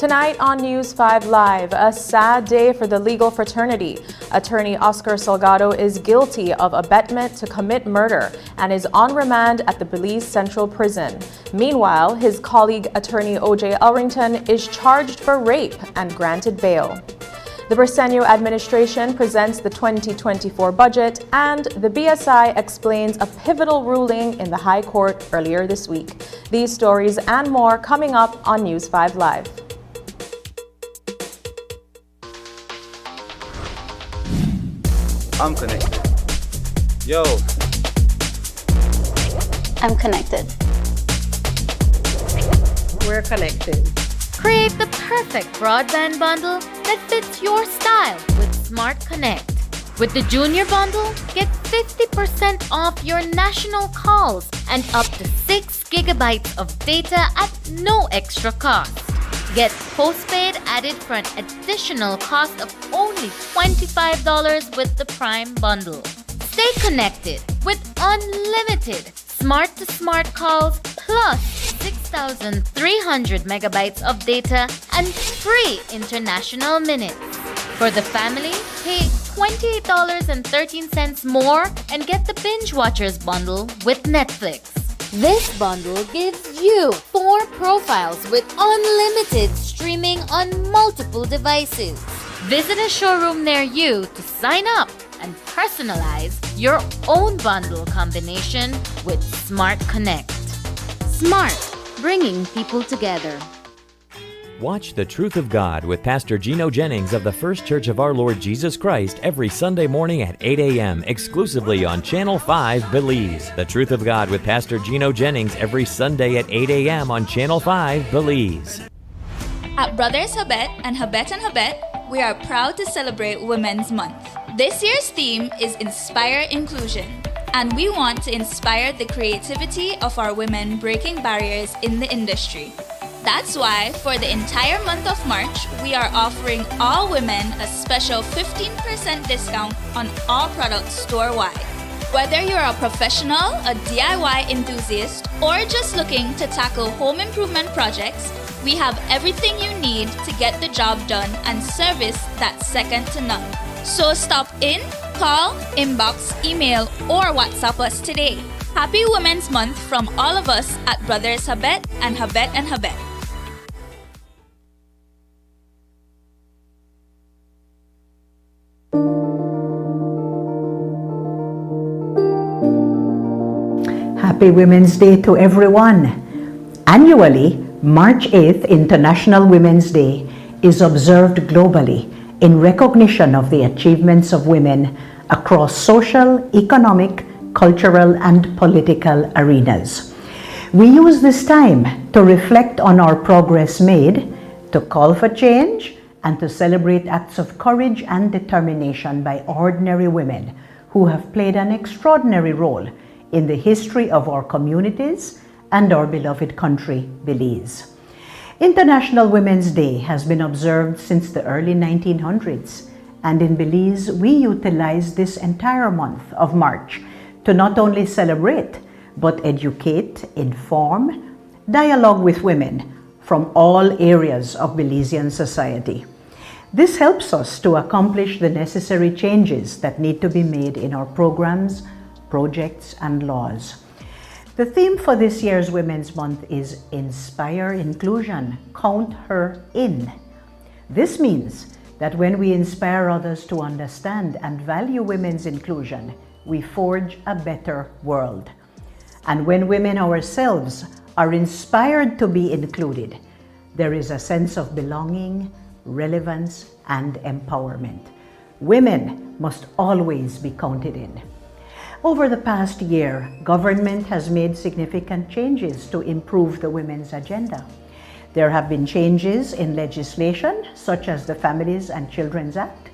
Tonight on News 5 Live, a sad day for the legal fraternity. Attorney Oscar Salgado is guilty of abetment to commit murder and is on remand at the Belize Central Prison. Meanwhile, his colleague Attorney O.J. Elrington is charged for rape and granted bail. The Briceño administration presents the 2024 budget, and the BSI explains a pivotal ruling in the High Court earlier this week. These stories and more coming up on News 5 Live. I'm connected. Yo. I'm connected. We're connected. Create the perfect broadband bundle that fits your style with Smart Connect. With the Junior Bundle, get 50% off your national calls and up to 6 gigabytes of data at no extra cost. Get postpaid added for an additional cost of only $25 with the Prime Bundle. Stay connected with unlimited smart-to-smart calls plus 6,300 megabytes of data and free international minutes. For the family, pay $28.13 more and get the Binge Watchers bundle with Netflix. This bundle gives you 4 profiles with unlimited streaming on multiple devices. Visit a showroom near you to sign up and personalize your own bundle combination with Smart Connect. Smart, bringing people together. Watch The Truth of God with Pastor Gino Jennings of the First Church of Our Lord Jesus Christ every Sunday morning at 8 a.m. exclusively on Channel 5 Belize. The Truth of God with Pastor Gino Jennings every Sunday at 8 a.m. on Channel 5 Belize. At Brothers Habet and Habet, we are proud to celebrate Women's Month. This year's theme is Inspire Inclusion, and we want to inspire the creativity of our women breaking barriers in the industry. That's why, for the entire month of March, we are offering all women a special 15% discount on all products store-wide. Whether you're a professional, a DIY enthusiast, or just looking to tackle home improvement projects, we have everything you need to get the job done and service that's second to none. So stop in, call, inbox, email, or WhatsApp us today. Happy Women's Month from all of us at Brothers Habet and Habet. Happy Women's Day to everyone. Annually, March 8th, International Women's Day, is observed globally in recognition of the achievements of women across social, economic, cultural, and political arenas. We use this time to reflect on our progress made, to call for change, and to celebrate acts of courage and determination by ordinary women who have played an extraordinary role in the history of our communities and our beloved country, Belize. International Women's Day has been observed since the early 1900s, and in Belize, we utilize this entire month of March to not only celebrate, but educate, inform, dialogue with women from all areas of Belizean society. This helps us to accomplish the necessary changes that need to be made in our programs, projects, and laws. The theme for this year's Women's Month is Inspire Inclusion, Count Her In. This means that when we inspire others to understand and value women's inclusion, we forge a better world. And when women ourselves are inspired to be included, there is a sense of belonging, relevance, and empowerment. Women must always be counted in. Over the past year, government has made significant changes to improve the women's agenda. There have been changes in legislation, such as the Families and Children's Act,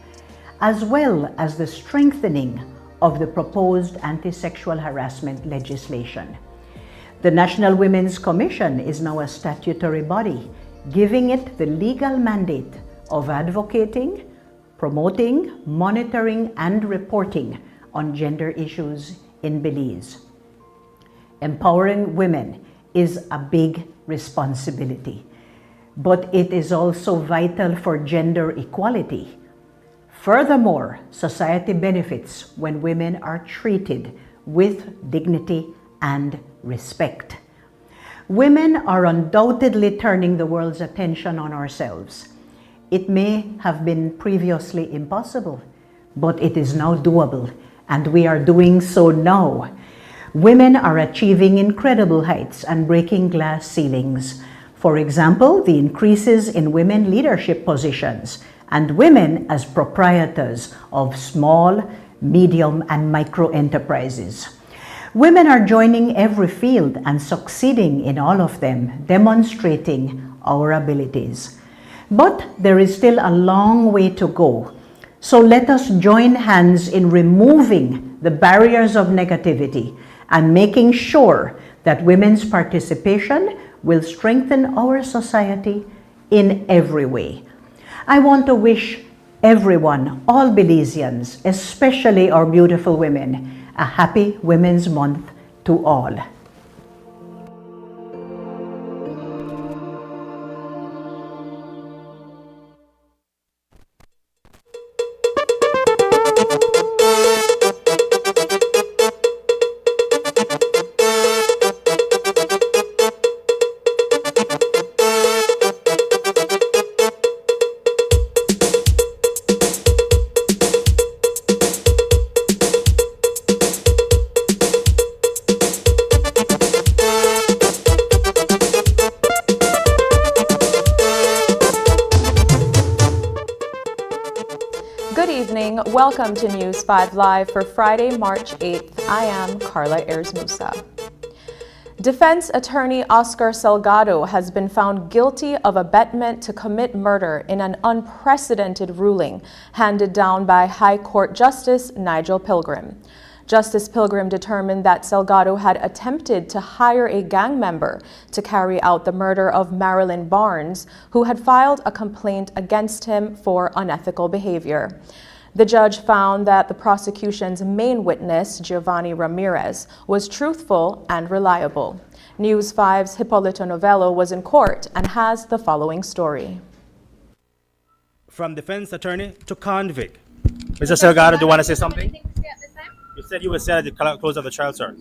as well as the strengthening of the proposed anti-sexual harassment legislation. The National Women's Commission is now a statutory body, giving it the legal mandate of advocating, promoting, monitoring, and reporting on gender issues in Belize. Empowering women is a big responsibility. but it is also vital for gender equality. Furthermore, society benefits when women are treated with dignity and respect. Women are undoubtedly turning the world's attention on ourselves. It may have been previously impossible, but it is now doable, and we are doing so now. Women are achieving incredible heights and breaking glass ceilings. For example, the increases in women leadership positions and women as proprietors of small, medium, and micro enterprises. Women are joining every field and succeeding in all of them, demonstrating our abilities. But there is still a long way to go. So let us join hands in removing the barriers of negativity and making sure that women's participation will strengthen our society in every way. I want to wish everyone, all Belizeans, especially our beautiful women, a happy Women's Month to all. Good evening. Welcome to News 5 Live for Friday, March 8th. I am Carla Ayers Musa. Defense attorney Oscar Salgado has been found guilty of abetment to commit murder in an unprecedented ruling handed down by High Court Justice Nigel Pilgrim. Justice Pilgrim determined that Salgado had attempted to hire a gang member to carry out the murder of Marilyn Barnes, who had filed a complaint against him for unethical behavior. The judge found that the prosecution's main witness, Giovanni Ramirez, was truthful and reliable. News 5's Hipólito Novello was in court and has the following story. From defense attorney to convict. Mr. Salgado, do you want to say something? You said you would say at the close of the trial, sir.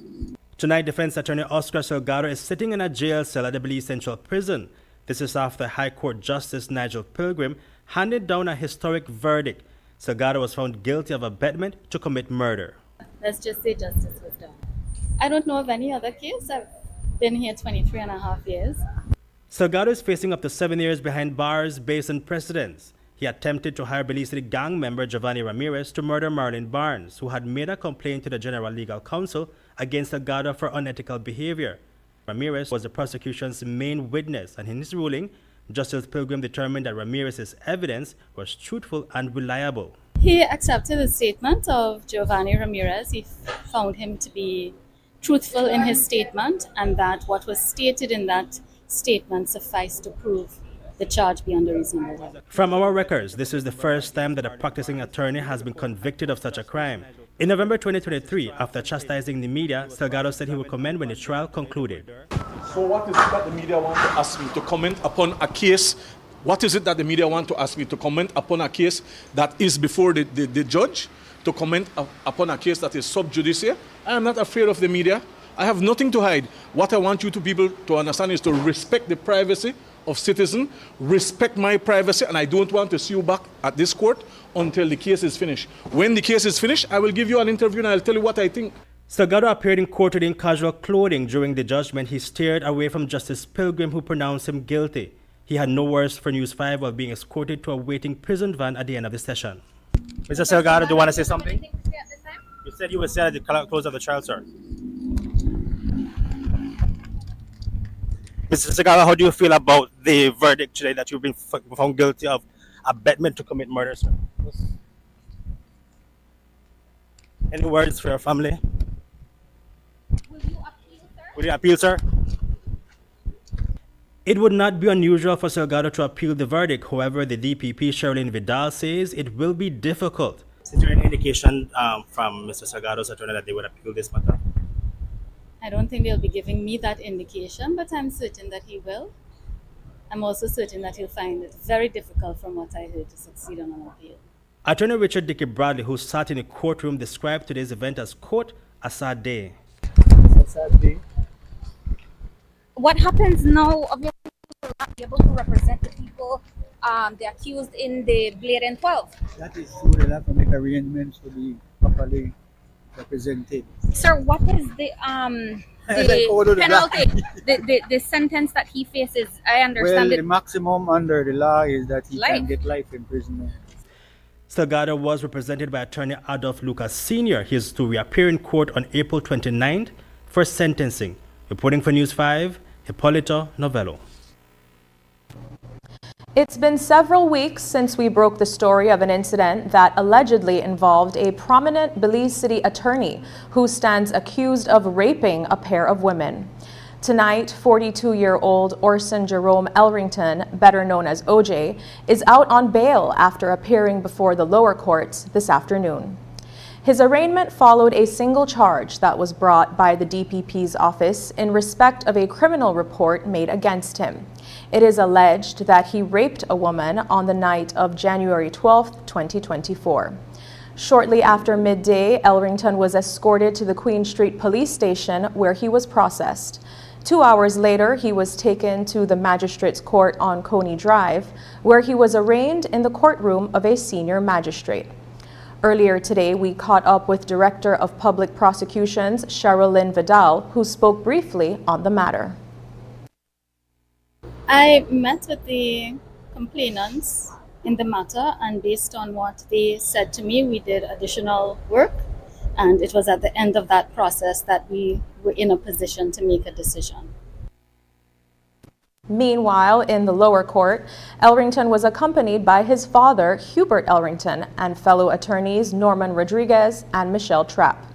Tonight, defense attorney Oscar Salgado is sitting in a jail cell at the Belize Central Prison. This is after High Court Justice Nigel Pilgrim handed down a historic verdict. Salgado was found guilty of abetment to commit murder. Let's just say justice was done. I don't know of any other case. I've been here 23 and a half years. Salgado is facing up to 7 years behind bars based on precedents. He attempted to hire Belize City gang member Giovanni Ramirez to murder Marilyn Barnes, who had made a complaint to the General Legal Counsel against Salgado for unethical behavior. Ramirez was the prosecution's main witness, and in his ruling, Justice Pilgrim determined that Ramirez's evidence was truthful and reliable. He accepted the statement of Giovanni Ramirez. He found him to be truthful in his statement, and that what was stated in that statement sufficed to prove the charge beyond a reasonable doubt. From our records, this is the first time that a practicing attorney has been convicted of such a crime. In November 2023, after chastising the media, Salgado said he would comment when the trial concluded. So what is it that the media want to ask me to comment upon a case? What is it that the media want to ask me to comment upon a case that is before the judge? To comment upon a case that is sub judice? I am not afraid of the media. I have nothing to hide. What I want you people to understand is to respect the privacy of citizens, respect my privacy, and I don't want to see you back at this court until the case is finished. When the case is finished, I will give you an interview and I'll tell you what I think. Salgado appeared in court in casual clothing. During the judgment, he stared away from Justice Pilgrim, who pronounced him guilty. He had no words for News 5 while being escorted to a waiting prison van at the end of the session. Mr. Salgado, do you want to say something? You said you would say at the close of the trial, sir. Mr. Salgado, how do you feel about the verdict today that you've been found guilty of abetment to commit murder, sir? Any words for your family? Will you appeal, sir? Will you appeal, sir? It would not be unusual for Salgado to appeal the verdict. However, the DPP, Sherilyn Vidal, says it will be difficult. Is there any indication from Mr. Salgado's attorney that they would appeal this matter? I don't think they'll be giving me that indication, but I'm certain that he will. I'm also certain that he'll find it very difficult, from what I heard, to succeed on an appeal. Attorney Richard Dickey Bradley, who sat in a courtroom, described today's event as, quote, a sad day. What happens now, obviously, will not be able to represent the people, the accused in the Bladen 12. That is true. They'll have to make arrangements to be properly represented. Sir, what is the penalty, the sentence that he faces? I understand Well, the maximum under the law is that he can get life imprisonment. Salgado was represented by attorney Adolph Lucas Sr. He is to reappear in court on April 29th for sentencing. Reporting for News 5, Hipólito Novello. It's been several weeks since we broke the story of an incident that allegedly involved a prominent Belize City attorney who stands accused of raping a pair of women. Tonight, 42-year-old Orson Jerome Elrington, better known as OJ, is out on bail after appearing before the lower courts this afternoon. His arraignment followed a single charge that was brought by the DPP's office in respect of a criminal report made against him. It is alleged that he raped a woman on the night of January 12, 2024. Shortly after midday, Elrington was escorted to the Queen Street Police Station where he was processed. 2 hours later, he was taken to the Magistrates Court on Coney Drive, where he was arraigned in the courtroom of a senior magistrate. Earlier today, we caught up with Director of Public Prosecutions, Sherilyn Vidal, who spoke briefly on the matter. I met with the complainants in the matter, and based on what they said to me, we did additional work, and it was at the end of that process that we were in a position to make a decision. Meanwhile, in the lower court, Elrington was accompanied by his father, Hubert Elrington, and fellow attorneys Norman Rodriguez and Michelle Trapp.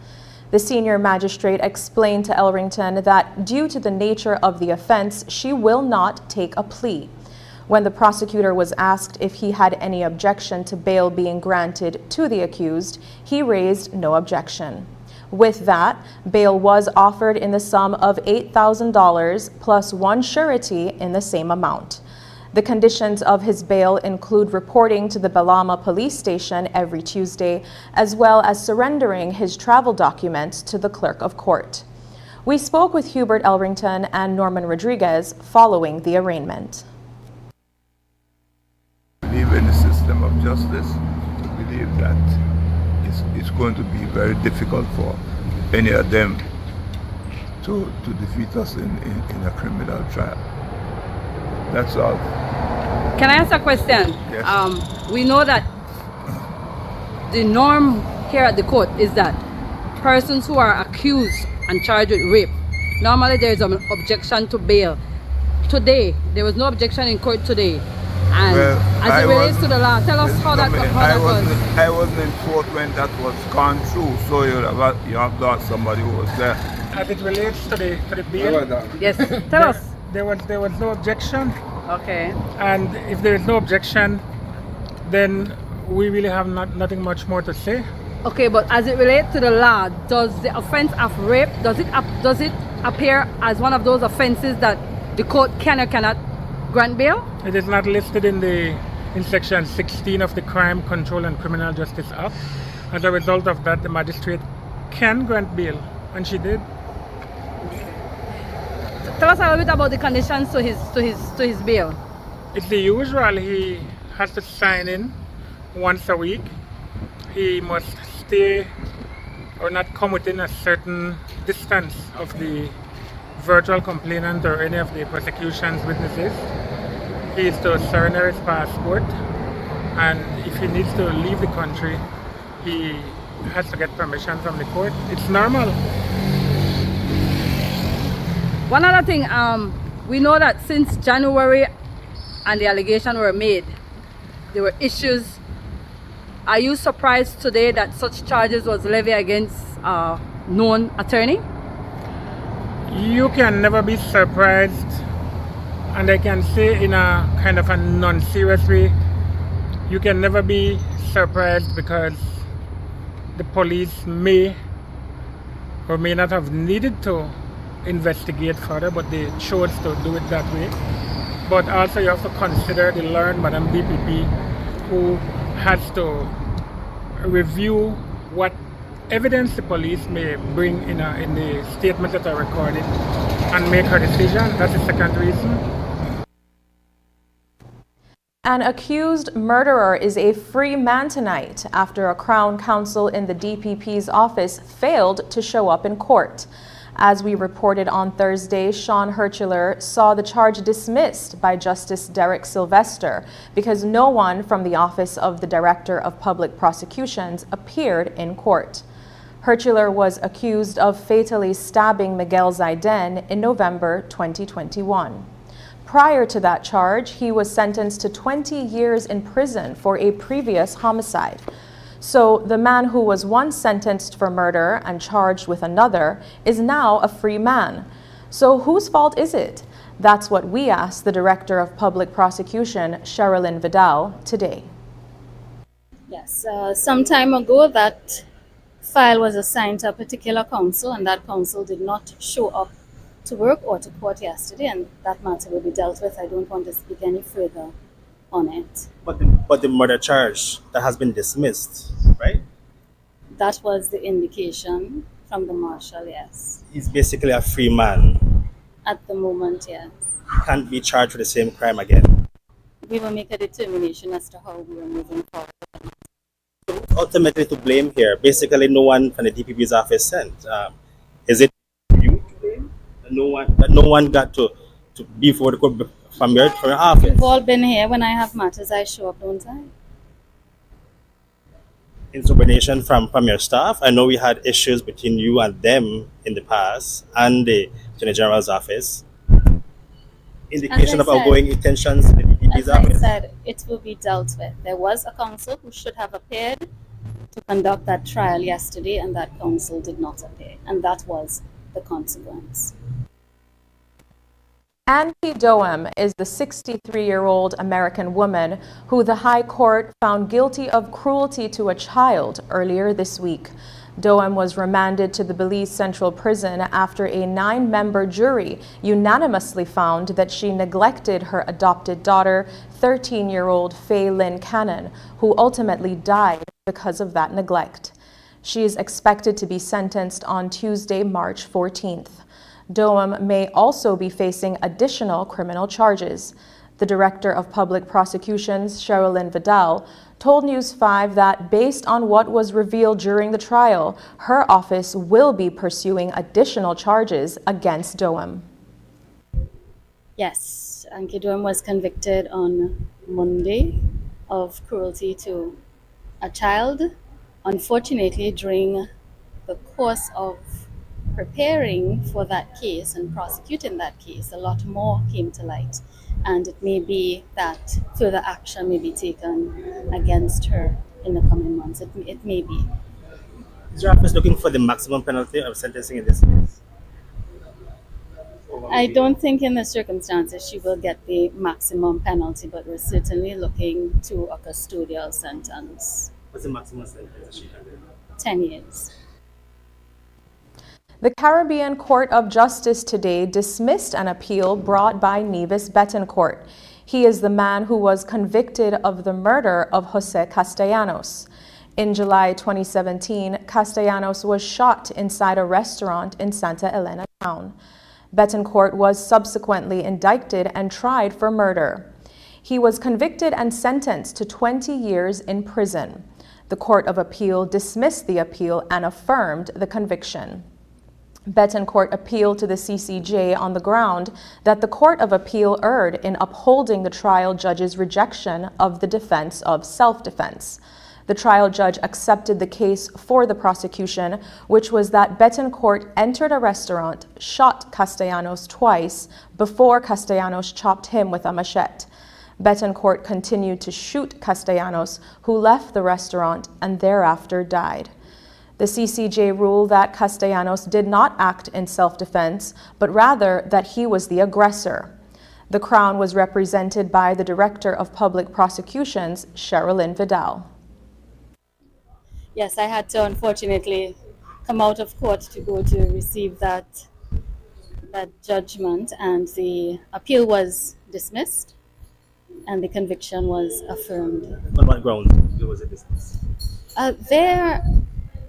The senior magistrate explained to Elrington that due to the nature of the offense, she will not take a plea. When the prosecutor was asked if he had any objection to bail being granted to the accused, he raised no objection. With that, bail was offered in the sum of $8,000 plus one surety in the same amount. The conditions of his bail include reporting to the Belama police station every Tuesday, as well as surrendering his travel documents to the clerk of court. We spoke with Hubert Elrington and Norman Rodriguez following the arraignment. I believe in the system of justice. I believe that it's going to be very difficult for any of them to defeat us in a criminal trial. That's all. Can I ask a question? Yes. We know that the norm here at the court is that persons who are accused and charged with rape, normally there is an objection to bail. Today, there was no objection in court today. And as it relates to the law, tell us how that was. I wasn't in court when that was gone through, so you have got somebody who was there. As it relates to the bail, yes, tell us. There was no objection. Okay. And if there is no objection, then we really have nothing much more to say. Okay, but as it relates to the law, does the offense of rape, does it appear as one of those offenses that the court can or cannot grant bail? It is not listed in section 16 of the Crime, Control and Criminal Justice Act. As a result of that, the magistrate can grant bail, and she did. Tell us a little bit about the conditions to his bail. It's the usual. He has to sign in once a week. He must stay or not come within a certain distance of the virtual complainant or any of the prosecution's witnesses. He is to surrender his passport, and if he needs to leave the country, he has to get permission from the court. It's normal. One other thing, we know that since January and the allegations were made, there were issues. Are you surprised today that such charges was levied against a known attorney? You can never be surprised, and I can say in a kind of a non-serious way, you can never be surprised because the police may or may not have needed to investigate further, but they chose to do it that way. but also you have to consider the learned Madam DPP who has to review what evidence the police may bring in the statements that are recorded and make her decision. That's the second reason. An accused murderer is a free man tonight after a Crown Counsel in the DPP's office failed to show up in court. As we reported on Thursday, Sean Herculer saw the charge dismissed by Justice Derek Sylvester because no one from the Office of the Director of Public Prosecutions appeared in court. Herculer was accused of fatally stabbing Miguel Zaiden in November 2021. Prior to that charge, he was sentenced to 20 years in prison for a previous homicide. So the man who was once sentenced for murder and charged with another is now a free man. So whose fault is it? That's what we asked the Director of Public Prosecution, Sherilyn Vidal, today. Yes, some time ago that file was assigned to a particular counsel, and that counsel did not show up to work or to court yesterday, and that matter will be dealt with. I don't want to speak any further on it. But the murder charge that has been dismissed, right? That was the indication from the marshal, yes. He's basically a free man. At the moment, yes. He can't be charged with the same crime again. We will make a determination as to how we are moving forward. Ultimately to blame here, basically no one from the DPP's office sent. Is it you to blame? No one got to be before the court from your office. You've all been here. When I have matters, I show up, don't I? Insubordination from your staff. I know we had issues between you and them in the past and the Attorney General's office. Indication of outgoing intentions in the DPP's office. As I said, it will be dealt with. There was a counsel who should have appeared to conduct that trial yesterday, and that counsel did not appear, and that was the consequence. Anne P. Doem is the 63-year-old American woman who the High Court found guilty of cruelty to a child earlier this week. Doem was remanded to the Belize Central Prison after a 9-member jury unanimously found that she neglected her adopted daughter, 13-year-old Faye Lynn Cannon, who ultimately died because of that neglect. She is expected to be sentenced on Tuesday, March 14th. Doem may also be facing additional criminal charges. The Director of Public Prosecutions, Sherilyn Vidal, told News 5 that based on what was revealed during the trial, her office will be pursuing additional charges against Doem. Yes, Anki Doem was convicted on Monday of cruelty to a child. Unfortunately, during the course of preparing for that case and prosecuting that case, a lot more came to light, and it may be that further action may be taken against her in the coming months. It may be. Is your office looking for the maximum penalty of sentencing in this case? I don't think in the circumstances she will get the maximum penalty, but we're certainly looking to a custodial sentence. What's the maximum sentence that she can do? 10 years. The Caribbean Court of Justice today dismissed an appeal brought by Nevis Betancourt. He is the man who was convicted of the murder of Jose Castellanos. In July 2017, Castellanos was shot inside a restaurant in Santa Elena town. Betancourt was subsequently indicted and tried for murder. He was convicted and sentenced to 20 years in prison. The Court of Appeal dismissed the appeal and affirmed the conviction. Betancourt appealed to the CCJ on the ground that the Court of Appeal erred in upholding the trial judge's rejection of the defense of self-defense. The trial judge accepted the case for the prosecution, which was that Betancourt entered a restaurant, shot Castellanos twice before Castellanos chopped him with a machete. Betancourt continued to shoot Castellanos, who left the restaurant and thereafter died. The CCJ ruled that Castellanos did not act in self-defense, but rather that he was the aggressor. The Crown was represented by the Director of Public Prosecutions, Sherilyn Vidal. Yes, I had to unfortunately come out of court to go to receive that that judgment, and the appeal was dismissed, and the conviction was affirmed. On what grounds was it dismissed? Their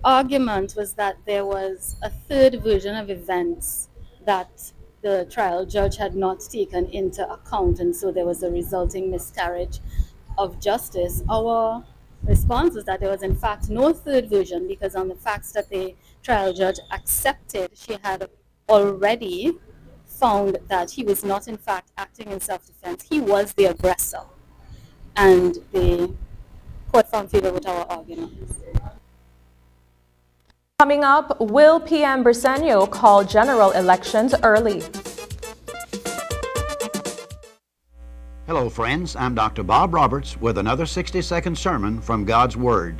argument was that there was a third version of events that the trial judge had not taken into account, and so there was a resulting miscarriage of justice. Our response was that there was in fact no third version, because on the facts that the trial judge accepted, she had already found that he was not in fact acting in self-defense. He was the aggressor, and the court found favor with our arguments. Coming up, will PM Briceño call general elections early? Hello, friends. I'm Dr. Bob Roberts with another 60-second sermon from God's Word.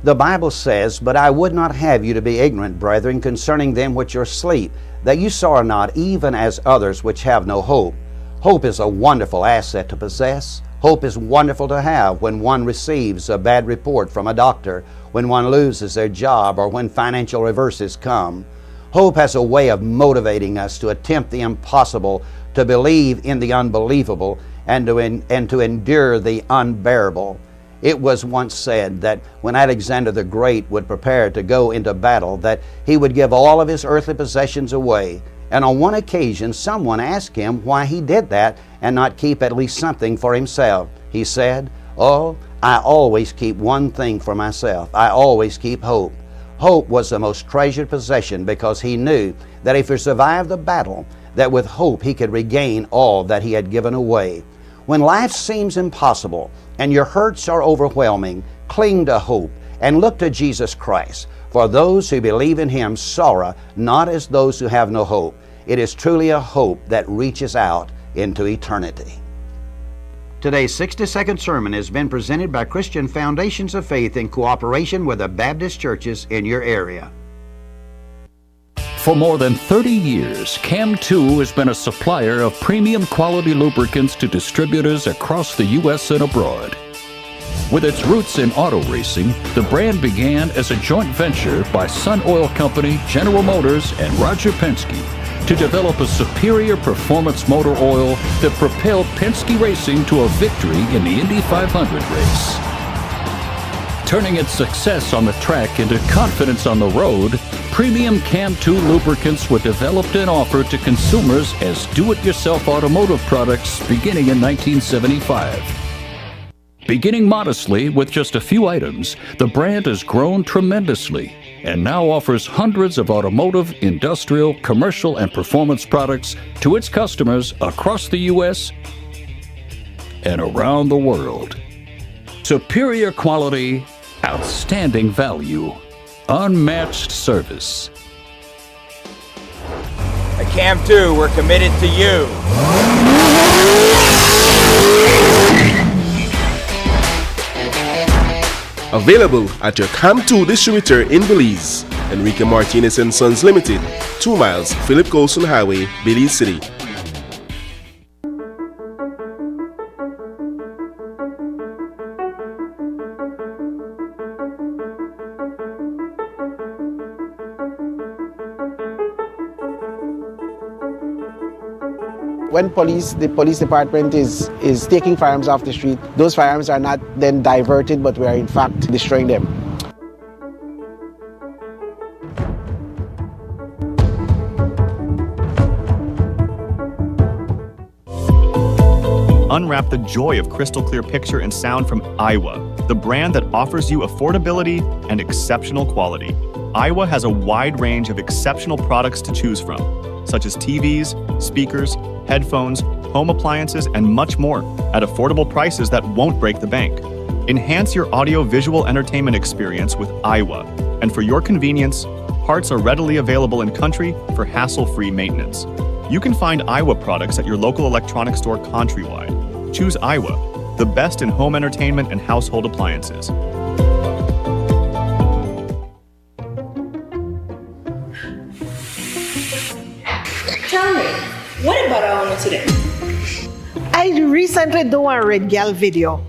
The Bible says, "But I would not have you to be ignorant, brethren, concerning them which are asleep, that you sorrow not, even as others which have no hope." Hope is a wonderful asset to possess. Hope is wonderful to have when one receives a bad report from a doctor, when one loses their job, or when financial reverses come. Hope has a way of motivating us to attempt the impossible, to believe in the unbelievable, and to endure the unbearable. It was once said that when Alexander the Great would prepare to go into battle, that he would give all of his earthly possessions away. And on one occasion, someone asked him why he did that and not keep at least something for himself. He said, "Oh, I always keep one thing for myself. I always keep hope." Hope was the most treasured possession, because he knew that if he survived the battle, that with hope he could regain all that he had given away. When life seems impossible and your hurts are overwhelming, cling to hope and look to Jesus Christ. For those who believe in Him sorrow not as those who have no hope. It is truly a hope that reaches out into eternity. Today's 60-second sermon has been presented by Christian Foundations of Faith in cooperation with the Baptist churches in your area. For more than 30 years, CAM2 has been a supplier of premium quality lubricants to distributors across the U.S. and abroad. With its roots in auto racing, the brand began as a joint venture by Sun Oil Company, General Motors, and Roger Penske to develop a superior performance motor oil that propelled Penske Racing to a victory in the Indy 500 race. Turning its success on the track into confidence on the road, premium CAM2 lubricants were developed and offered to consumers as do-it-yourself automotive products beginning in 1975. Beginning modestly with just a few items, the brand has grown tremendously and now offers hundreds of automotive, industrial, commercial, and performance products to its customers across the U.S. and around the world. Superior quality, outstanding value, unmatched service. At CAM2, we're committed to you. Available at your CAM2 distributor in Belize. Enrique Martinez & Sons Limited, 2 miles, Philip Colson Highway, Belize City. When the police department is taking firearms off the street, those firearms are not then diverted, but we are in fact destroying them. Unwrap the joy of crystal clear picture and sound from Iowa, the brand that offers you affordability and exceptional quality. Iowa has a wide range of exceptional products to choose from, such as TVs, speakers, headphones, home appliances, and much more at affordable prices that won't break the bank. Enhance your audio-visual entertainment experience with Iowa, and for your convenience, parts are readily available in country for hassle-free maintenance. You can find Iowa products at your local electronics store countrywide. Choose Iowa, the best in home entertainment and household appliances. Tell me, what about our owner today? I recently done a Red Gal video.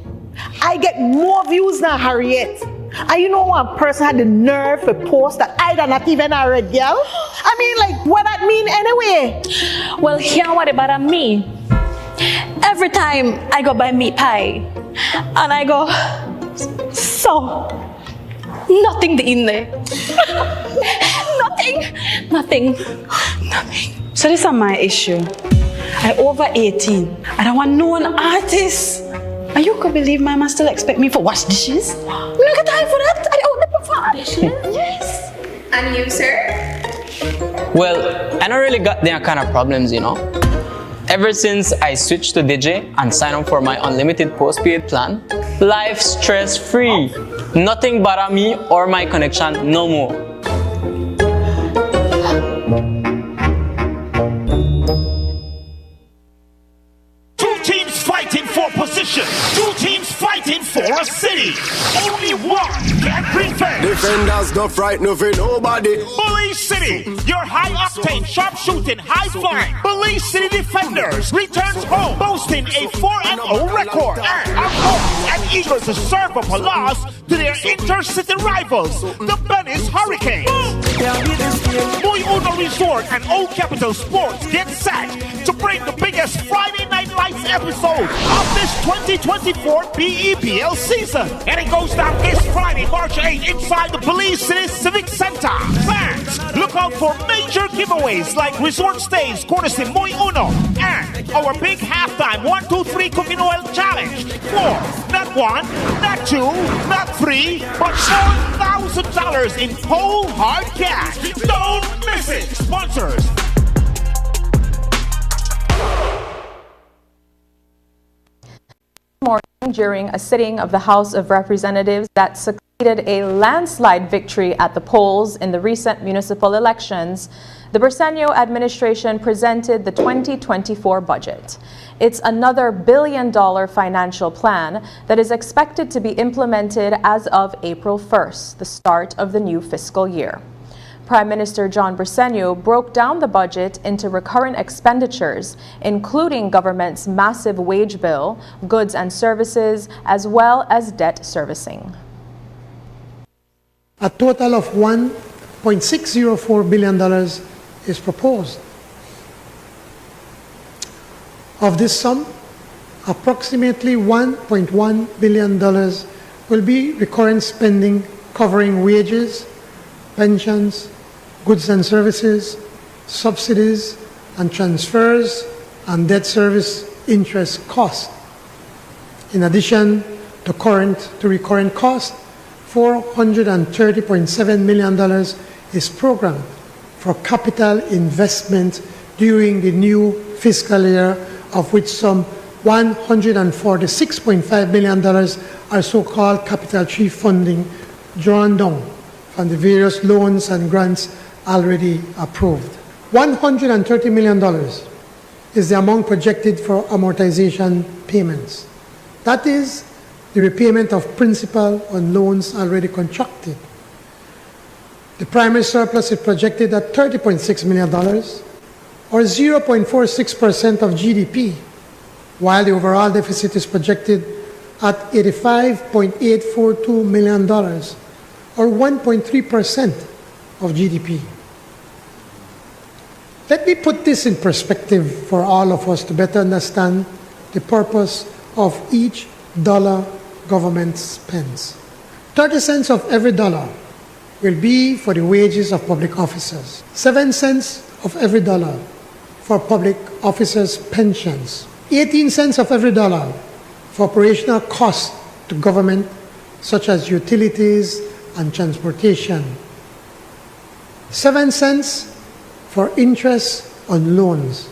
I get more views than Harriet. And you know one person had the nerve to post that I not even a Red Gal? I mean, like, what that mean anyway? Well, here what about me? Every time I go buy meat pie, and I go, so, nothing in there. Nothing. So this is my issue. I over 18. I don't want no one artist. And you could believe my man still expect me for wash dishes? I'm not got time for that. I don't want for dishes. Yes. And you, sir? Well, I don't really got their kind of problems, you know. Ever since I switched to DJ and signed up for my unlimited postpaid plan, life stress-free. Nothing bother me or my connection no more. Two teams fighting for a city. Only one can prevent. Defenders don't frighten of nobody. Belize City, your high-octane, sharp-shooting, high-flying Belize City Defenders returns home, boasting a 4-0 record and are hoping and eager to serve up a loss to their intercity rivals, the Venice Hurricanes. Muy Uno Resort and Old Capital Sports get set to bring the biggest Friday Night Lights episode of this 2024 BEPL season. And it goes down this Friday, March 8th, inside the Belize City Civic Center. Fans, look out for major giveaways like resort stays courtesy Muy Uno and our big halftime 1, 2, 3 cooking oil challenge for not 1, not 2, not 3, but $4,000 in whole hard cash. Don't miss it. Sponsors. Morning, during a sitting of the House of Representatives that succeeded a landslide victory at the polls in the recent municipal elections, the Briceño administration presented the 2024 budget. It's another billion-dollar financial plan that is expected to be implemented as of April 1st, the start of the new fiscal year. Prime Minister John Briceño broke down the budget into recurrent expenditures, including government's massive wage bill, goods and services, as well as debt servicing. A total of $1.604 billion is proposed. Of this sum, approximately $1.1 billion will be recurrent spending covering wages, pensions, goods and services, subsidies and transfers, and debt service interest costs. In addition to recurrent costs, $430.7 million is programmed for capital investment during the new fiscal year, of which some $146.5 million are so-called Capital 3 funding drawn down from the various loans and grants already approved. $130 million is the amount projected for amortization payments. That is the repayment of principal on loans already contracted. The primary surplus is projected at $30.6 million, or 0.46% of GDP, while the overall deficit is projected at $85.842 million, or 1.3% of GDP. Let me put this in perspective for all of us to better understand the purpose of each dollar government spends. 30 cents of every dollar will be for the wages of public officers. 7 cents of every dollar for public officers' pensions. 18 cents of every dollar for operational costs to government, such as utilities and transportation. 7 cents for interest on loans.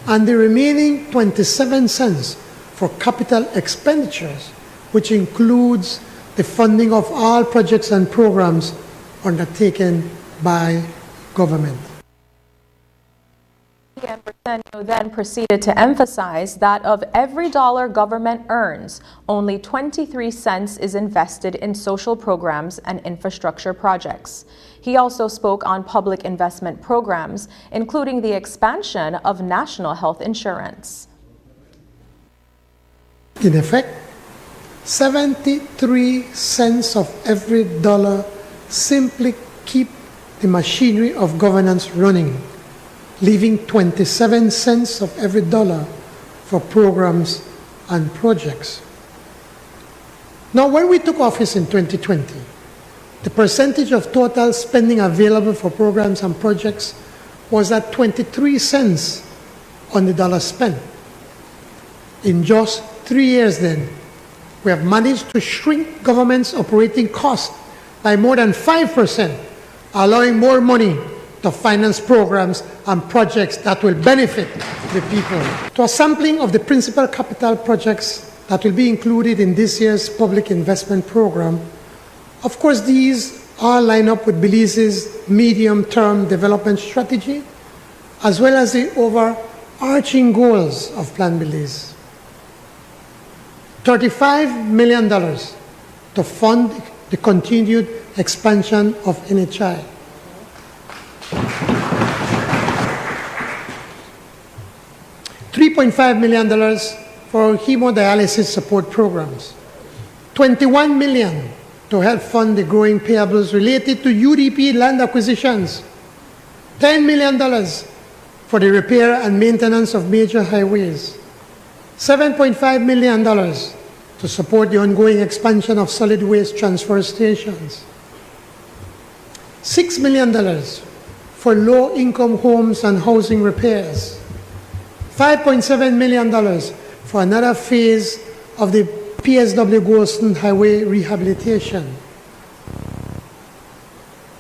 And the remaining 27 cents for capital expenditures, which includes the funding of all projects and programs undertaken by government. Briceño then proceeded to emphasize that of every dollar government earns, only 23 cents is invested in social programs and infrastructure projects. He also spoke on public investment programs, including the expansion of national health insurance. In effect, 73 cents of every dollar simply keep the machinery of governance running, leaving 27 cents of every dollar for programs and projects. Now, when we took office in 2020, the percentage of total spending available for programs and projects was at 23 cents on the dollar spent. In just 3 years then, we have managed to shrink government's operating costs by more than 5%, allowing more money to finance programs and projects that will benefit the people. To a sampling of the principal capital projects that will be included in this year's public investment program, of course, these all line up with Belize's medium-term development strategy, as well as the overarching goals of Plan Belize. $35 million to fund the continued expansion of NHI. $3.5 million for hemodialysis support programs. $21 million to help fund the growing payables related to UDP land acquisitions. $10 million for the repair and maintenance of major highways. $7.5 million to support the ongoing expansion of solid waste transfer stations. $6 million for low-income homes and housing repairs. $5.7 million for another phase of the PSW Golston Highway rehabilitation.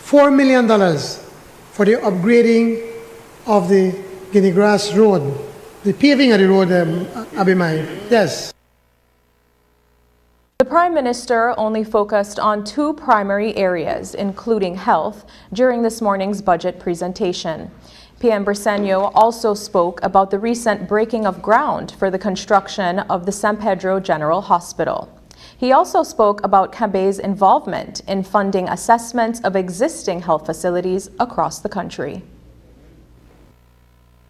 $4 million for the upgrading of the Guinea Grass Road, the paving of the road, Abimai. Yes. The Prime Minister only focused on two primary areas, including health, during this morning's budget presentation. PM Briceño also spoke about the recent breaking of ground for the construction of the San Pedro General Hospital. He also spoke about Cambe's involvement in funding assessments of existing health facilities across the country.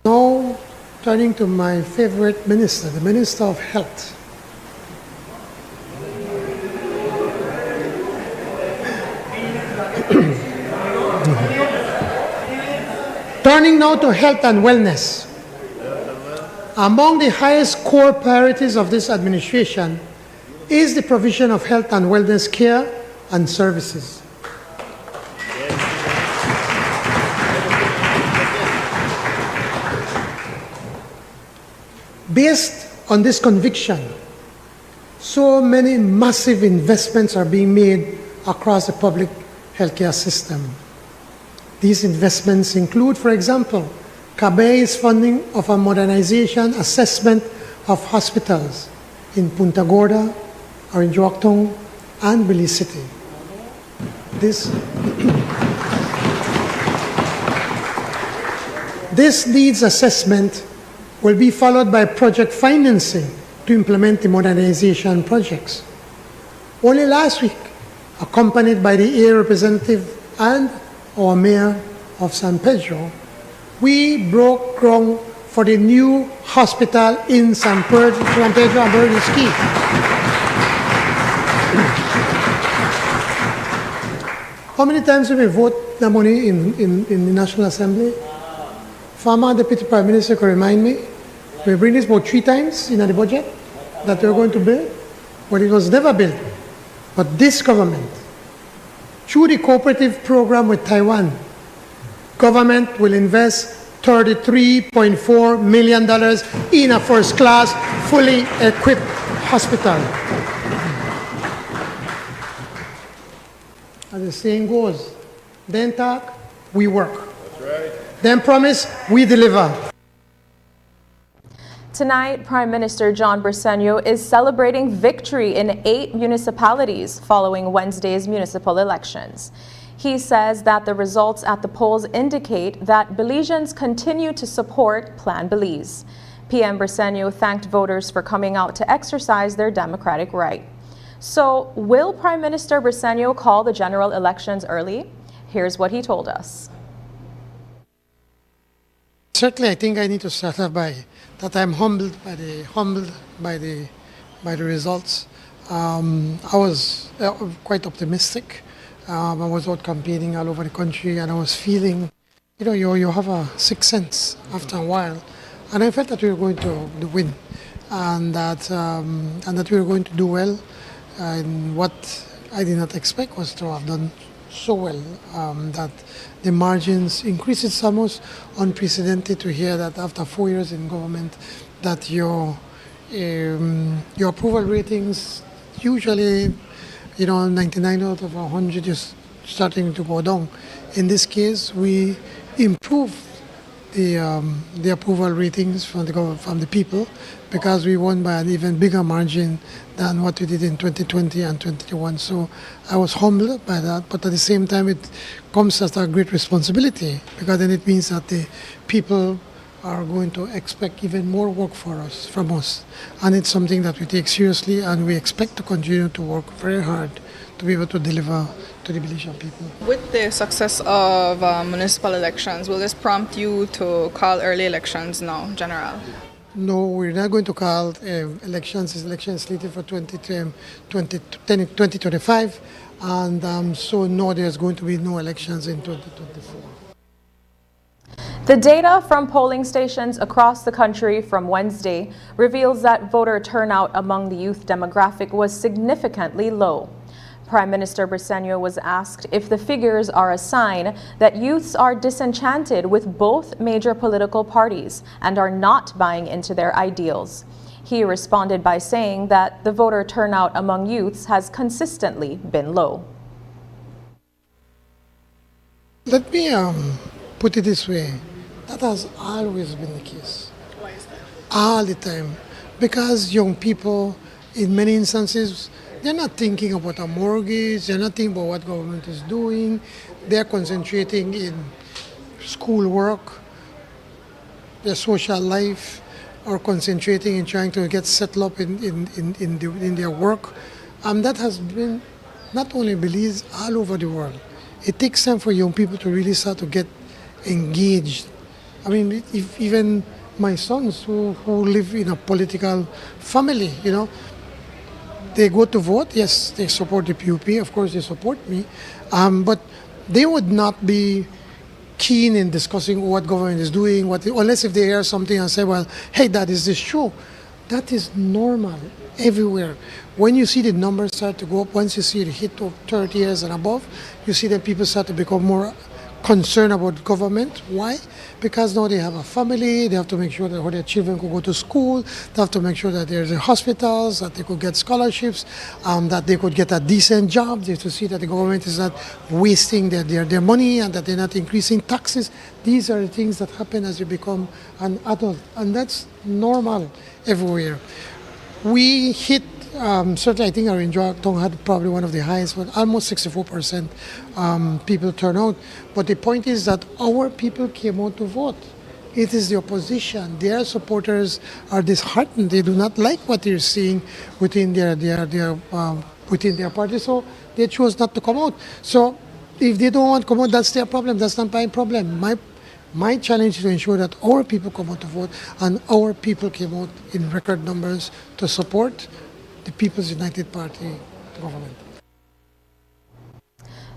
Now, turning to my favorite minister, the Minister of Health. Turning now to health and wellness. Among the highest core priorities of this administration is the provision of health and wellness care and services. Based on this conviction, so many massive investments are being made across the public healthcare system. These investments include, for example, Cambe's funding of a modernization assessment of hospitals in Punta Gorda, Arinjoactong, and Belize City. This needs assessment will be followed by project financing to implement the modernization projects. Only last week, accompanied by the AIR representative and our mayor of San Pedro, we broke ground for the new hospital in San Pedro and Bernisky. How many times did we vote the money in the National Assembly? Former Deputy Prime Minister could remind me, we bring this about 3 times in the budget that we're going to build, but it was never built. But this government, through the cooperative program with Taiwan, government will invest $33.4 million in a first-class, fully equipped hospital. As the saying goes, then talk, we work. That's right. Then promise, we deliver. Tonight, Prime Minister John Briceño is celebrating victory in 8 municipalities following Wednesday's municipal elections. He says that the results at the polls indicate that Belizeans continue to support Plan Belize. PM Briceño thanked voters for coming out to exercise their democratic right. So, will Prime Minister Briceño call the general elections early? Here's what he told us. Certainly, I think I need to start off by that I'm humbled by the results. I was quite optimistic. I was out campaigning all over the country, and I was feeling, you have a sixth sense after a while, and I felt that we were going to win, and that we were going to do well. And what I did not expect was to have done so well, that the margins increased. It's almost unprecedented to hear that after 4 years in government, that your approval ratings usually, 99 out of 100 is starting to go down. In this case, we improved the approval ratings from the people, because we won by an even bigger margin than what we did in 2020 and 2021. So I was humbled by that, but at the same time it comes as a great responsibility, because then it means that the people are going to expect even more work from us. And it's something that we take seriously, and we expect to continue to work very hard to be able to deliver to the Belizean people. With the success of municipal elections, will this prompt you to call early elections now, General? No, we're not going to call elections. This election is slated for 2025, and so no, there's going to be no elections in 2024. The data from polling stations across the country from Wednesday reveals that voter turnout among the youth demographic was significantly low. Prime Minister Briceño was asked if the figures are a sign that youths are disenchanted with both major political parties and are not buying into their ideals. He responded by saying that the voter turnout among youths has consistently been low. Let me put it this way. That has always been the case. Why is that? All the time. Because young people, in many instances, they're not thinking about a mortgage, they're not thinking about what government is doing, they're concentrating in schoolwork, their social life, or concentrating in trying to get settled up in their work. That has been not only Belize, all over the world. It takes time for young people to really start to get engaged. I mean, if even my sons who live in a political family, they go to vote. Yes, they support the PUP. Of course, they support me. But they would not be keen in discussing what government is doing, unless if they hear something and say, well, hey, Dad, is this true? That is normal everywhere. When you see the numbers start to go up, once you see the hit of 30 years and above, you see that people start to become more concerned about government. Why? Because now they have a family, they have to make sure that their children could go to school, they have to make sure that there's hospitals, that they could get scholarships, that they could get a decent job. They have to see that the government is not wasting their money and that they're not increasing taxes. These are the things that happen as you become an adult, and that's normal everywhere. We hit, certainly I think our Tongue had probably one of the highest, but almost 64% people turn out. But the point is that our people came out to vote. It is the opposition. Their supporters are disheartened. They do not like what they're seeing within their party, so they chose not to come out. So if they don't want to come out, that's their problem. That's not my problem. My challenge is to ensure that our people come out to vote, and our people came out in record numbers to support the People's United Party government.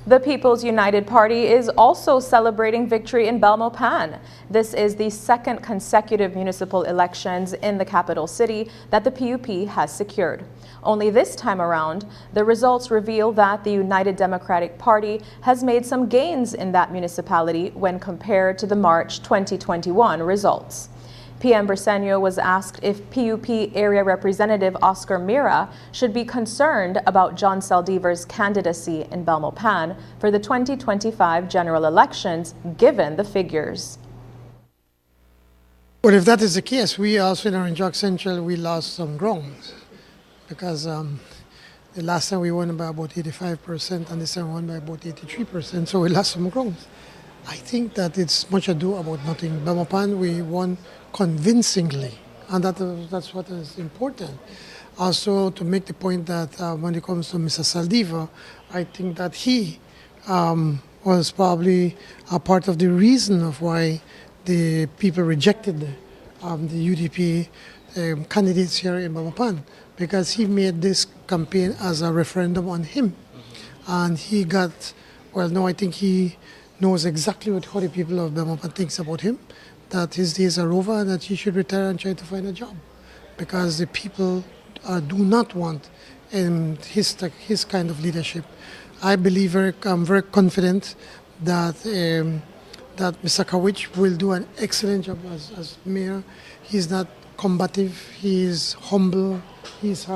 The People's United Party is also celebrating victory in Belmopan. This is the second consecutive municipal elections in the capital city that the PUP has secured. Only this time around, the results reveal that the United Democratic Party has made some gains in that municipality when compared to the March 2021 results. PM Briceño was asked if PUP Area Representative Oscar Mira should be concerned about John Saldivar's candidacy in Belmopan for the 2025 general elections, given the figures. Well, if that is the case, we also in Orange Central, we lost some ground, because the last time we won by about 85% and this time we won by about 83%, so we lost some ground. I think that it's much ado about nothing. Belmopan, we won convincingly, and that's what is important. Also, to make the point that when it comes to Mr. Saldivar, I think that he was probably a part of the reason of why the people rejected the UDP candidates here in Belmopan, because he made this campaign as a referendum on him, and he got Well, no, I think he knows exactly how the people of Belmopan thinks about him, that his days are over and that he should retire and try to find a job. Because the people do not want his kind of leadership. I believe, I'm very confident that that Mr. Kawich will do an excellent job as mayor. He's not combative, he is humble, he's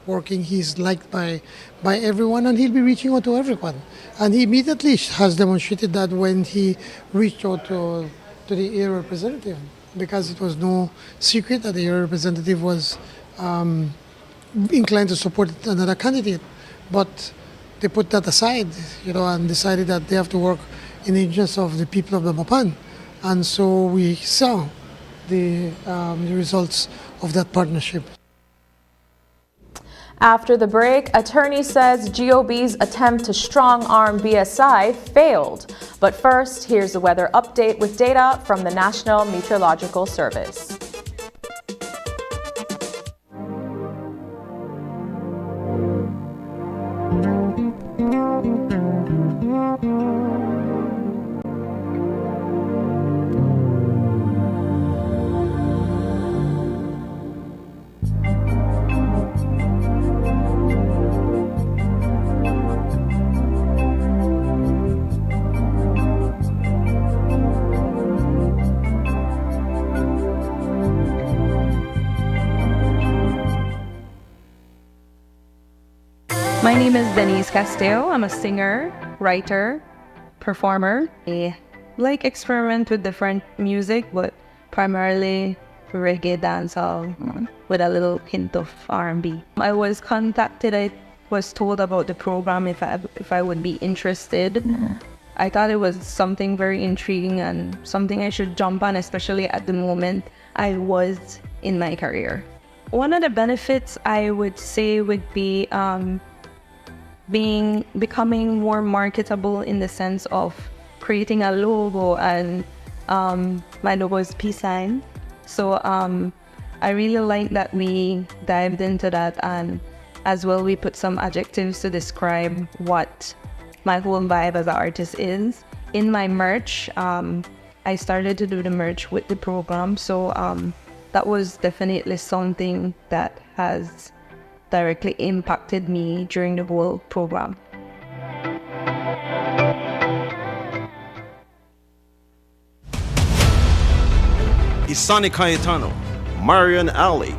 working, he's liked by everyone, and he'll be reaching out to everyone. And he immediately has demonstrated that when he reached out to the area representative, because it was no secret that the area representative was inclined to support another candidate. But they put that aside, and decided that they have to work in the interest of the people of Belmopan. And so we saw the results of that partnership. After the break, attorney says GOB's attempt to strong-arm BSI failed. But first, here's the weather update with data from the National Meteorological Service. My name is Denise Castillo. I'm a singer, writer, performer. I like experiment with different music, but primarily reggae dancehall with a little hint of R&B. I was contacted. I was told about the program if I would be interested. I thought it was something very intriguing and something I should jump on, especially at the moment I was in my career. One of the benefits I would say would be becoming more marketable in the sense of creating a logo, and my logo is peace sign. So I really like that we dived into that, and as well we put some adjectives to describe what my whole vibe as an artist is. In my merch, I started to do the merch with the program, so that was definitely something that has directly impacted me during the whole program. Isani Cayetano, Marian Ali,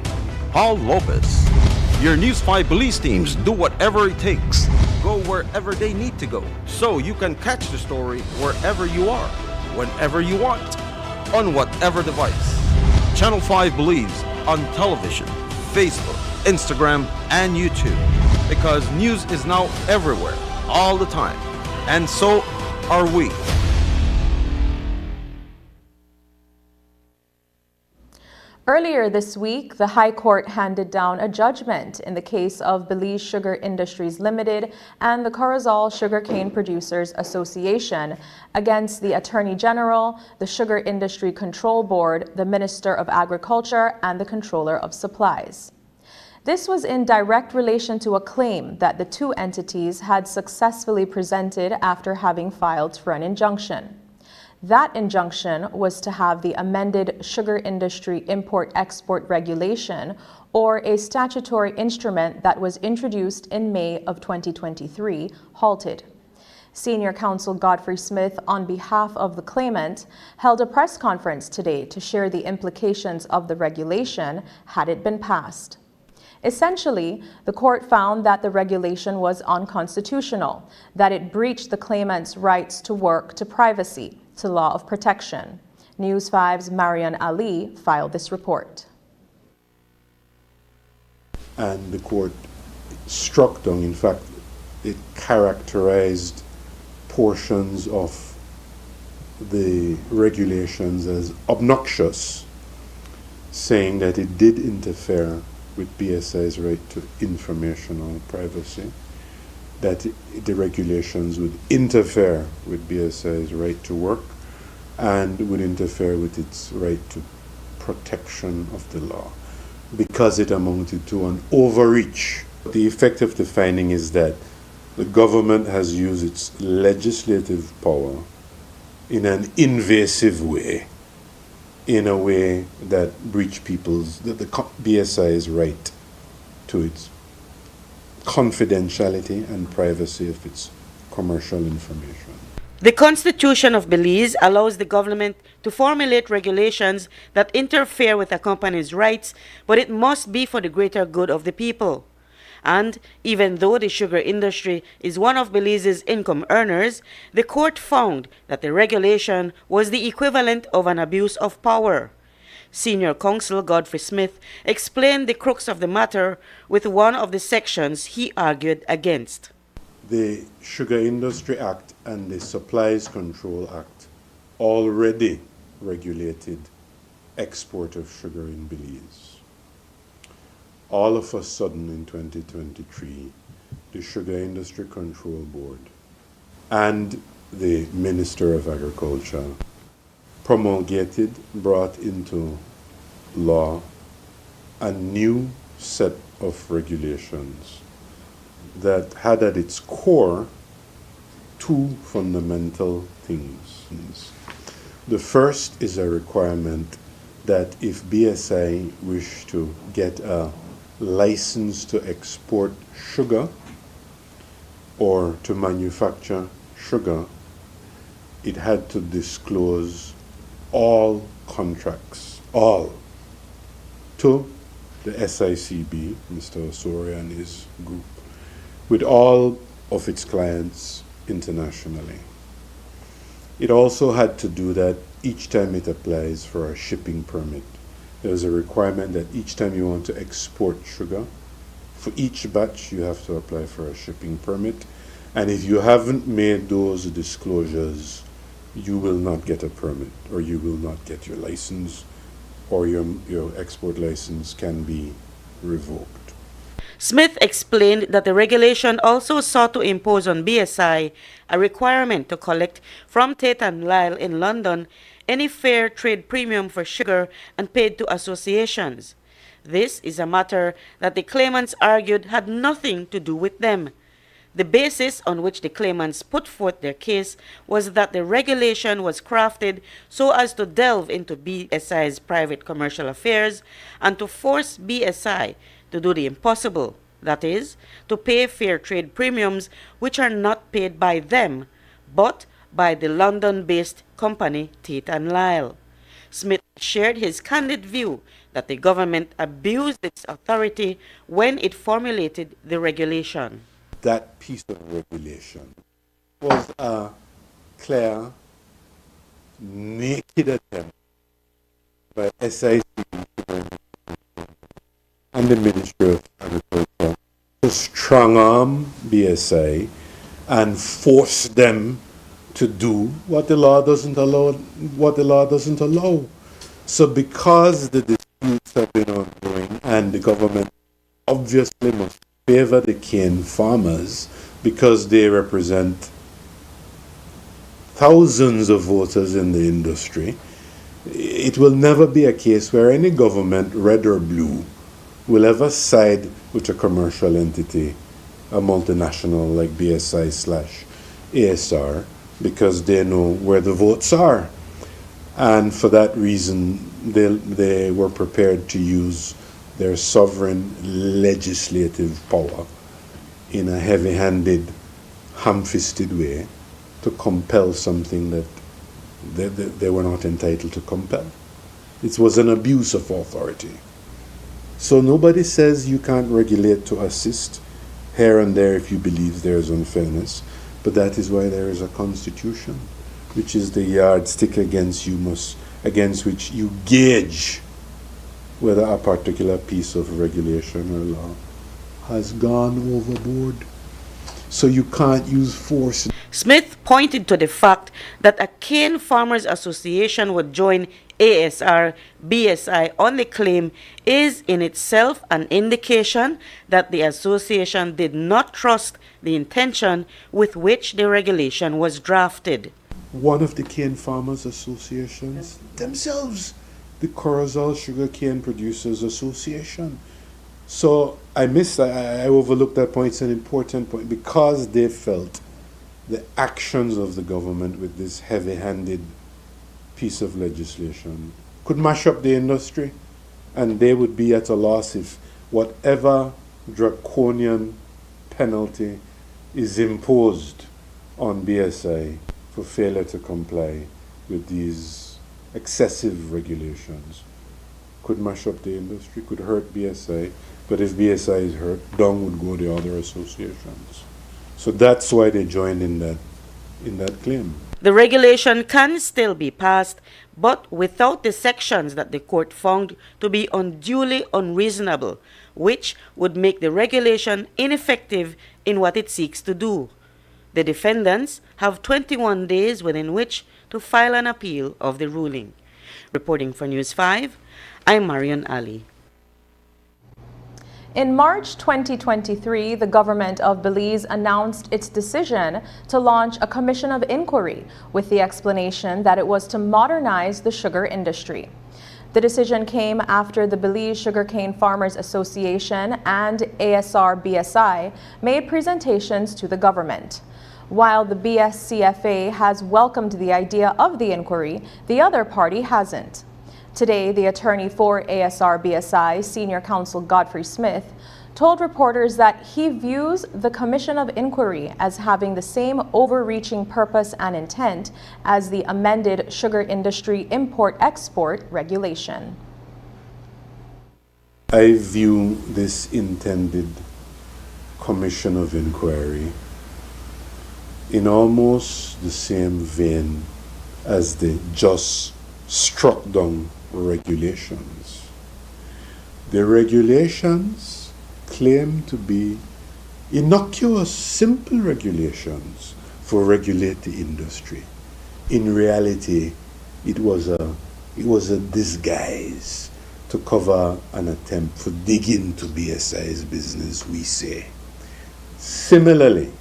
Paul Lopez. Your News 5 police teams do whatever it takes. Go wherever they need to go, so you can catch the story wherever you are, whenever you want, on whatever device. Channel 5 believes on television, Facebook, Instagram, and YouTube, because news is now everywhere, all the time, and so are we. Earlier this week, the High Court handed down a judgment in the case of Belize Sugar Industries Limited and the Corozal Sugarcane Producers Association against the Attorney General, the Sugar Industry Control Board, the Minister of Agriculture, and the Controller of Supplies. This was in direct relation to a claim that the two entities had successfully presented after having filed for an injunction. That injunction was to have the amended Sugar Industry Import-Export Regulation, or a statutory instrument that was introduced in May of 2023, halted. Senior Counsel Godfrey Smith, on behalf of the claimant, held a press conference today to share the implications of the regulation had it been passed. Essentially, the court found that the regulation was unconstitutional, that it breached the claimant's rights to work, to privacy, to law of protection. News 5's Marian Ali filed this report. And the court struck down, in fact, it characterized portions of the regulations as obnoxious, saying that it did interfere with BSI's right to informational privacy, that the regulations would interfere with BSI's right to work and would interfere with its right to protection of the law, because it amounted to an overreach. The effect of the finding is that the government has used its legislative power in an invasive way, in a way that breach the BSI's right to its confidentiality and privacy of its commercial information. The Constitution of Belize allows the government to formulate regulations that interfere with a company's rights, but it must be for the greater good of the people. And even though the sugar industry is one of Belize's income earners, the court found that the regulation was the equivalent of an abuse of power. Senior Counsel Godfrey Smith explained the crux of the matter with one of the sections he argued against. The Sugar Industry Act and the Supplies Control Act already regulated export of sugar in Belize. All of a sudden in 2023, the Sugar Industry Control Board and the Minister of Agriculture brought into law a new set of regulations that had at its core two fundamental things. The first is a requirement that if BSI wish to get a license to export sugar or to manufacture sugar, it had to disclose all contracts, all, to the SICB, Mr. Osorio and his group, with all of its clients internationally. It also had to do that each time it applies for a shipping permit. There's a requirement that each time you want to export sugar, for each batch you have to apply for a shipping permit. And if you haven't made those disclosures, you will not get a permit, or you will not get your license, or your export license can be revoked. Smith explained that the regulation also sought to impose on BSI a requirement to collect from Tate and Lyle in London any fair trade premium for sugar and paid to associations. This is a matter that the claimants argued had nothing to do with them. The basis on which the claimants put forth their case was that the regulation was crafted so as to delve into BSI's private commercial affairs and to force BSI to do the impossible, that is, to pay fair trade premiums which are not paid by them, but by the London-based company Tate and Lyle. Smith shared his candid view that the government abused its authority when it formulated the regulation. That piece of regulation was a clear, naked attempt by SIC and the Ministry of Agriculture to strong-arm BSI and force them to do what the law doesn't allow. So because the disputes have been ongoing and the government obviously must favor the cane farmers because they represent thousands of voters in the industry, it will never be a case where any government, red or blue, will ever side with a commercial entity, a multinational like BSI/ASR, because they know where the votes are. And for that reason, they were prepared to use their sovereign legislative power in a heavy-handed, ham-fisted way to compel something that they were not entitled to compel. It was an abuse of authority. So nobody says you can't regulate to assist here and there if you believe there is unfairness, but that is why there is a constitution, which is the yardstick against which you gauge whether a particular piece of regulation or law has gone overboard. So you can't use force. Smith pointed to the fact that a cane farmers association would join ASR BSI on the claim is in itself an indication that the association did not trust the intention with which the regulation was drafted. One of the cane farmers associations themselves, the Corozal Sugarcane Producers Association, So I overlooked that point. It's an important point because they felt the actions of the government with this heavy-handed piece of legislation could mash up the industry, and they would be at a loss if whatever draconian penalty is imposed on BSI for failure to comply with these excessive regulations could mash up the industry, could hurt BSI. But if BSI is hurt, down would go the other associations. So that's why they joined in that claim. The regulation can still be passed, but without the sections that the court found to be unduly unreasonable, which would make the regulation ineffective in what it seeks to do. The defendants have 21 days within which to file an appeal of the ruling. Reporting for News 5, I'm Marion Ali. In March 2023, the government of Belize announced its decision to launch a commission of inquiry with the explanation that it was to modernize the sugar industry. The decision came after the Belize Sugarcane Farmers Association and ASR-BSI made presentations to the government. While the BSCFA has welcomed the idea of the inquiry, the other party hasn't. Today, the attorney for ASR-BSI, Senior Counsel Godfrey Smith, told reporters that he views the Commission of Inquiry as having the same overreaching purpose and intent as the amended Sugar Industry Import-Export Regulation. I view this intended Commission of Inquiry in almost the same vein as the just struck down regulations. The regulations claim to be innocuous, simple regulations for regulate the industry. In reality, it was a disguise to cover an attempt for digging into BSI's business, we say. Similarly,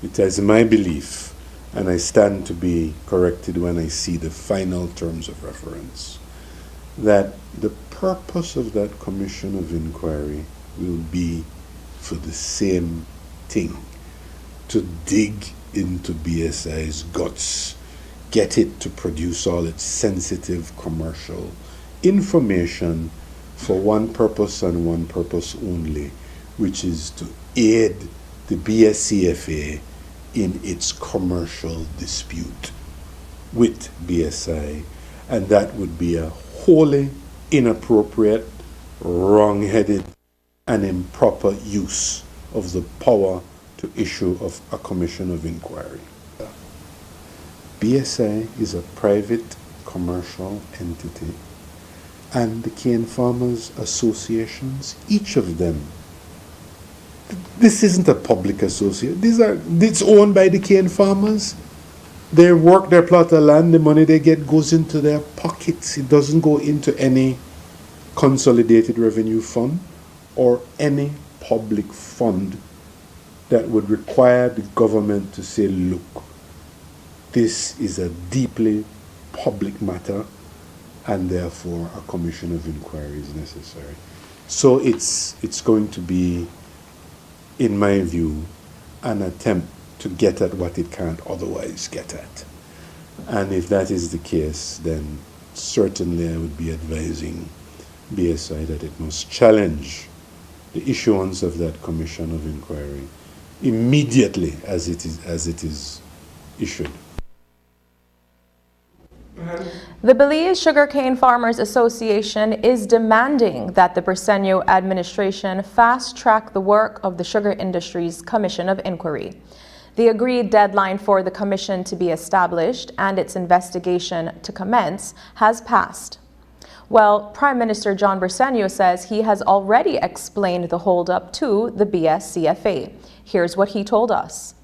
it is my belief, and I stand to be corrected when I see the final terms of reference, that the purpose of that commission of inquiry will be for the same thing, to dig into BSI's guts, get it to produce all its sensitive commercial information for one purpose and one purpose only, which is to aid the BSCFA in its commercial dispute with BSI, and that would be a wholly inappropriate, wrong-headed, and improper use of the power to issue of a commission of inquiry. BSI is a private commercial entity, and the cane farmers associations, each of them, this isn't a public association. It's owned by the cane farmers. They work their plot of land, the money they get goes into their pockets. It doesn't go into any consolidated revenue fund or any public fund that would require the government to say, look, this is a deeply public matter and therefore a commission of inquiry is necessary. So it's going to be, in my view, an attempt to get at what it can't otherwise get at. And if that is the case, then certainly I would be advising BSI that it must challenge the issuance of that commission of inquiry immediately as it is issued. The Belize Sugarcane Farmers Association is demanding that the Briceño administration fast-track the work of the Sugar Industries Commission of Inquiry. The agreed deadline for the commission to be established and its investigation to commence has passed. Well, Prime Minister John Briceño says he has already explained the holdup to the BSCFA. Here's what he told us.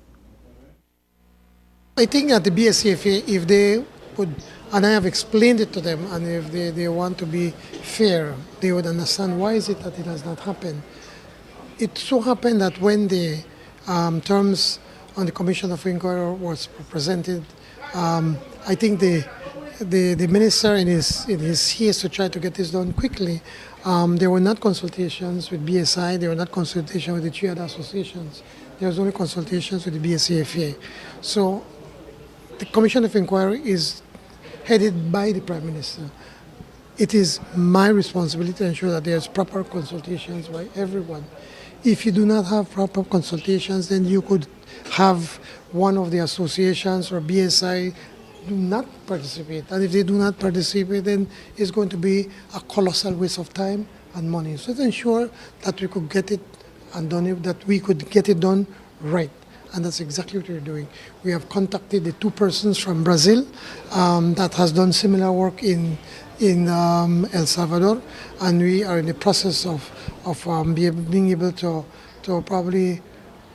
I think that the BSCFA, if they would, and I have explained it to them, and if they want to be fair, they would understand why is it that it has not happened. It so happened that when the terms on the Commission of Inquiry was presented, I think the the minister in his haste to try to get this done quickly, there were not consultations with BSI, there were not consultations with the three other associations. There was only consultations with the BSCFA. So the Commission of Inquiry is headed by the Prime Minister. It is my responsibility to ensure that there's proper consultations by everyone. If you do not have proper consultations, then you could have one of the associations or BSI do not participate. And if they do not participate, then it's going to be a colossal waste of time and money. So to ensure that we could get it and done it, that we could get it done right. And that's exactly what we're doing. We have contacted the two persons from Brazil that has done similar work in El Salvador, and we are in the process of being able to probably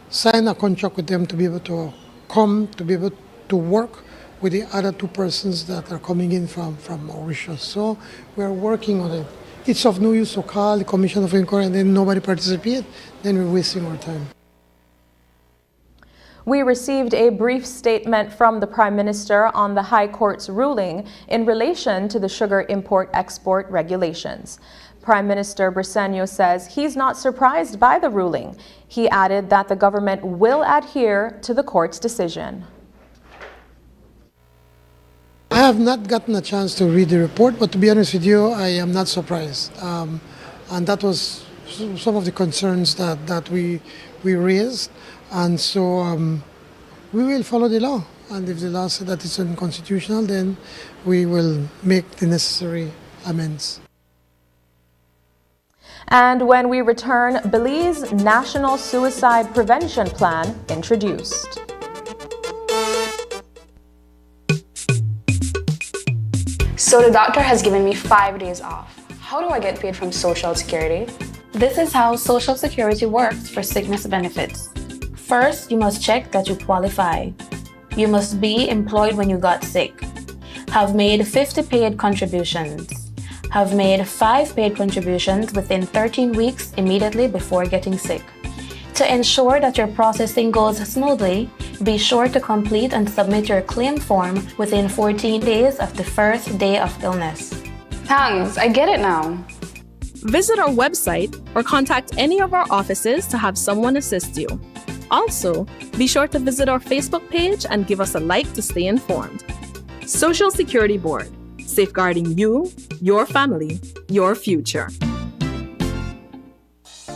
sign a contract with them to be able to come, to be able to work with the other two persons that are coming in from Mauritius. So we're working on it. It's of no use to call the Commission of Inquiry and then nobody participate, then we're wasting our time. We received a brief statement from the Prime Minister on the High Court's ruling in relation to the sugar import-export regulations. Prime Minister Briceño says he's not surprised by the ruling. He added that the government will adhere to the court's decision. I have not gotten a chance to read the report, but to be honest with you, I am not surprised. And that was some of the concerns that we raised. And so we will follow the law. And if the law says that it's unconstitutional, then we will make the necessary amends. And when we return, Belize's National Suicide Prevention Plan introduced. So the doctor has given me 5 days off. How do I get paid from Social Security? This is how Social Security works for sickness benefits. First, you must check that you qualify. You must be employed when you got sick. Have made 50 paid contributions. Have made 5 paid contributions within 13 weeks immediately before getting sick. To ensure that your processing goes smoothly, be sure to complete and submit your claim form within 14 days of the first day of illness. Thanks, I get it now. Visit our website or contact any of our offices to have someone assist you. Also, be sure to visit our Facebook page and give us a like to stay informed. Social Security Board, safeguarding you, your family, your future.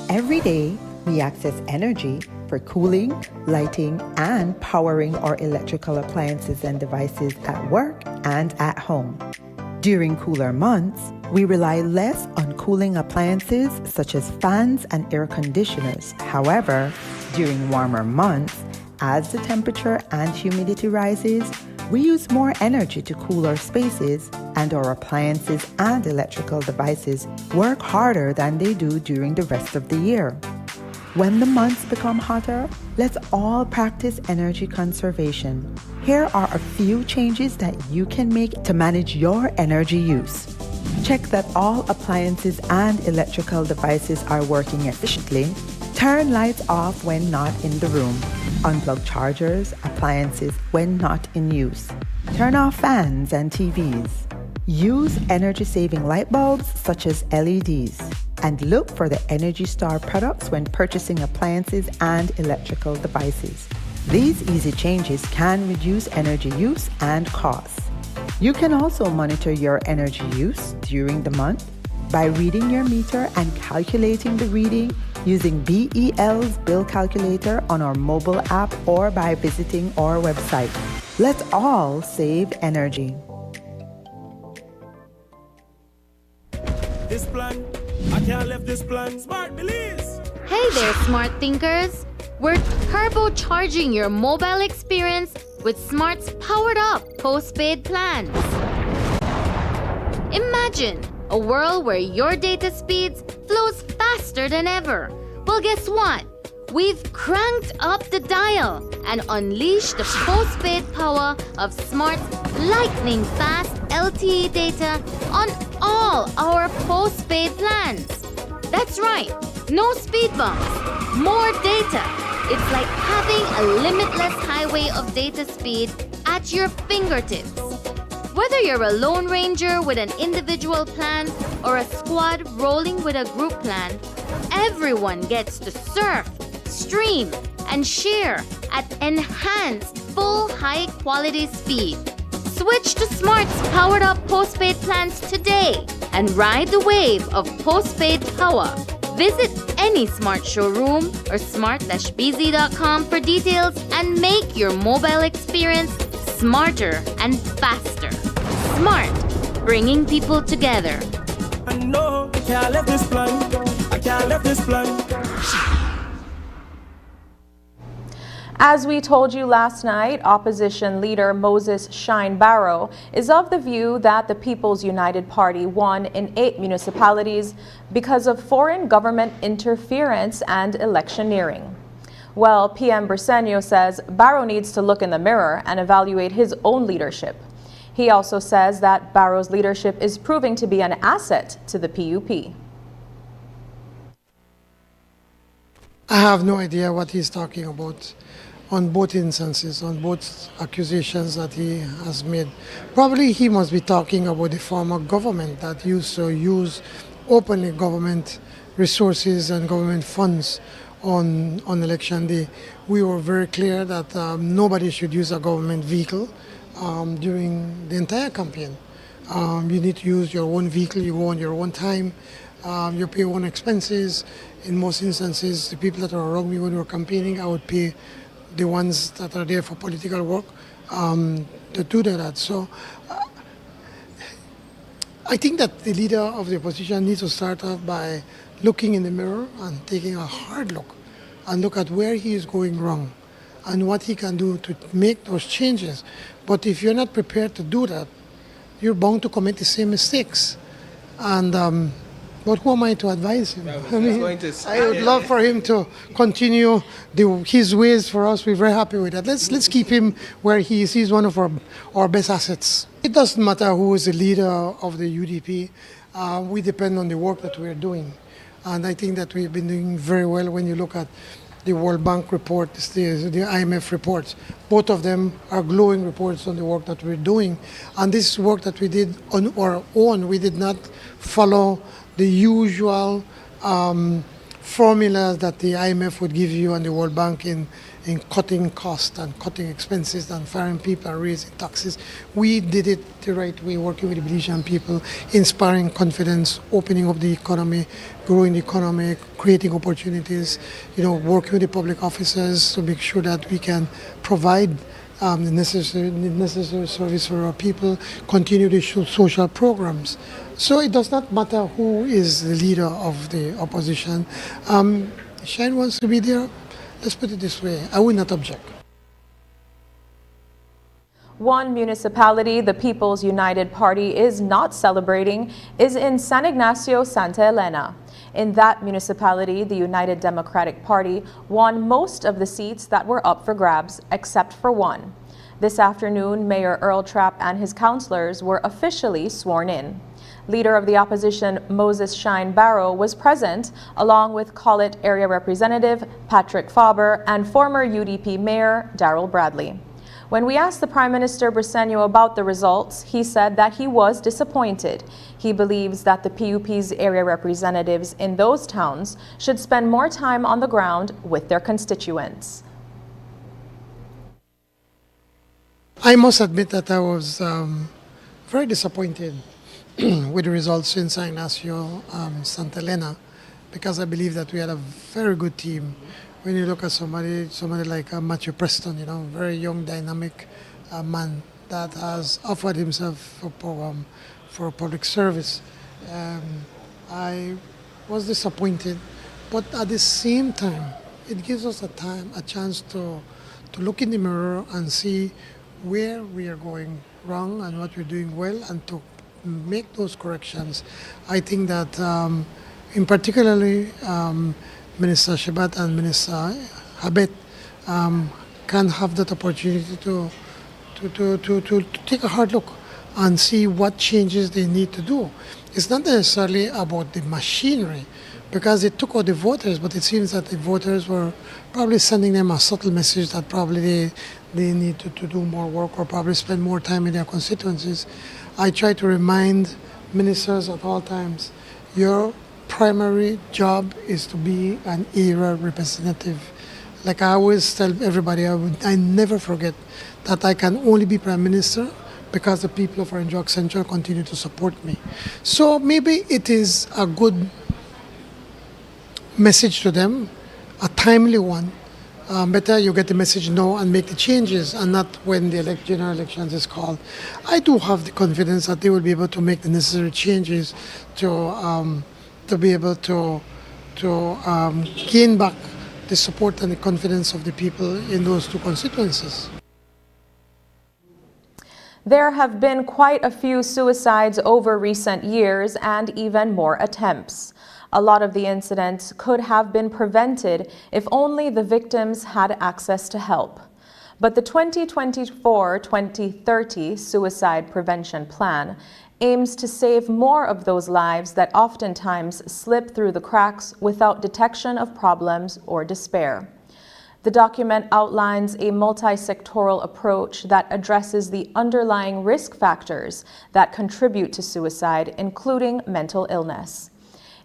Every day, we access energy for cooling, lighting, and powering our electrical appliances and devices at work and at home. During cooler months, we rely less on cooling appliances such as fans and air conditioners. However, during warmer months, as the temperature and humidity rises, we use more energy to cool our spaces, and our appliances and electrical devices work harder than they do during the rest of the year. When the months become hotter, let's all practice energy conservation. Here are a few changes that you can make to manage your energy use. Check that all appliances and electrical devices are working efficiently. Turn lights off when not in the room. Unplug chargers, appliances when not in use. Turn off fans and TVs. Use energy-saving light bulbs such as LEDs. And look for the Energy Star products when purchasing appliances and electrical devices. These easy changes can reduce energy use and costs. You can also monitor your energy use during the month by reading your meter and calculating the reading using BEL's bill calculator on our mobile app or by visiting our website. Let's all save energy. This plan, I can't leave this plan. Smart Belize! Hey there, smart thinkers! We're turbocharging your mobile experience with Smart's powered-up postpaid plans. Imagine a world where your data speeds flows faster than ever. Well, guess what? We've cranked up the dial and unleashed the postpaid power of Smart's lightning-fast LTE data on all our postpaid plans. That's right, no speed bumps, more data. It's like having a limitless highway of data speed at your fingertips. Whether you're a lone ranger with an individual plan or a squad rolling with a group plan, everyone gets to surf, stream, and share at enhanced full high-quality speed. Switch to Smart's powered-up postpaid plans today and ride the wave of postpaid power. Visit any Smart showroom or smart-bz.com for details and make your mobile experience smarter and faster. Smart, bringing people together. I know I can't let this plan. I can't let this plan. As we told you last night, opposition leader Moses Shine Barrow is of the view that the People's United Party won in 8 municipalities because of foreign government interference and electioneering. Well, PM Briceño says Barrow needs to look in the mirror and evaluate his own leadership. He also says that Barrow's leadership is proving to be an asset to the PUP. I have no idea what he's talking about on both instances, on both accusations that he has made. Probably he must be talking about the former government that used to use openly government resources and government funds on election day. We were very clear that nobody should use a government vehicle during the entire campaign. You need to use your own vehicle, you go on your own time, you pay your own expenses. In most instances, the people that are around me when we were campaigning, I would pay the ones that are there for political work to do that. So I think that the leader of the opposition needs to start off by looking in the mirror and taking a hard look and look at where he is going wrong and what he can do to make those changes. But if you're not prepared to do that, you're bound to commit the same mistakes. And but who am I to advise him? I mean, I would love for him to continue his ways for us. We're very happy with that. Let's keep him where he is. He's one of our best assets. It doesn't matter who is the leader of the UDP. We depend on the work that we're doing. And I think that we've been doing very well when you look at the World Bank report, the IMF reports. Both of them are glowing reports on the work that we're doing. And this work that we did on our own, we did not follow the usual formulas that the IMF would give you and the World Bank in cutting costs and cutting expenses and firing people and raising taxes. We did it the right way, working with the Belizean people, inspiring confidence, opening up the economy, growing the economy, creating opportunities, working with the public officers to make sure that we can provide the necessary service for our people, continue the social programs. So it does not matter who is the leader of the opposition. Shine wants to be there. Let's put it this way, I will not object. One municipality the People's United Party is not celebrating is in San Ignacio, Santa Elena. In that municipality, the United Democratic Party won most of the seats that were up for grabs, except for one. This afternoon, Mayor Earl Trapp and his councillors were officially sworn in. Leader of the opposition, Moses Shine Barrow, was present, along with Collet Area Representative Patrick Faber and former UDP Mayor Darrell Bradley. When we asked the Prime Minister Briceño about the results, he said that he was disappointed. He believes that the PUP's area representatives in those towns should spend more time on the ground with their constituents. I must admit that I was very disappointed with the results in San Ignacio, Santa Elena, because I believe that we had a very good team. When you look at somebody like Matthew Preston, very young, dynamic man that has offered himself for public service. I was disappointed, but at the same time, it gives us a chance to look in the mirror and see where we are going wrong and what we're doing well, and to make those corrections. I think that in particularly Minister Shabat and Minister Habet can have that opportunity to take a hard look and see what changes they need to do. It's not necessarily about the machinery, because it took out the voters, but it seems that the voters were probably sending them a subtle message that probably they need to do more work or probably spend more time in their constituencies. I try to remind ministers at all times, your primary job is to be an area representative. Like I always tell everybody, I never forget that I can only be Prime Minister because the people of Orange Walk Central continue to support me. So maybe it is a good message to them, a timely one. Better you get the message now and make the changes, and not when the general elections is called. I do have the confidence that they will be able to make the necessary changes to be able to gain back the support and the confidence of the people in those two constituencies. There have been quite a few suicides over recent years and even more attempts. A lot of the incidents could have been prevented if only the victims had access to help. But the 2024-2030 Suicide Prevention Plan aims to save more of those lives that oftentimes slip through the cracks without detection of problems or despair. The document outlines a multi-sectoral approach that addresses the underlying risk factors that contribute to suicide, including mental illness.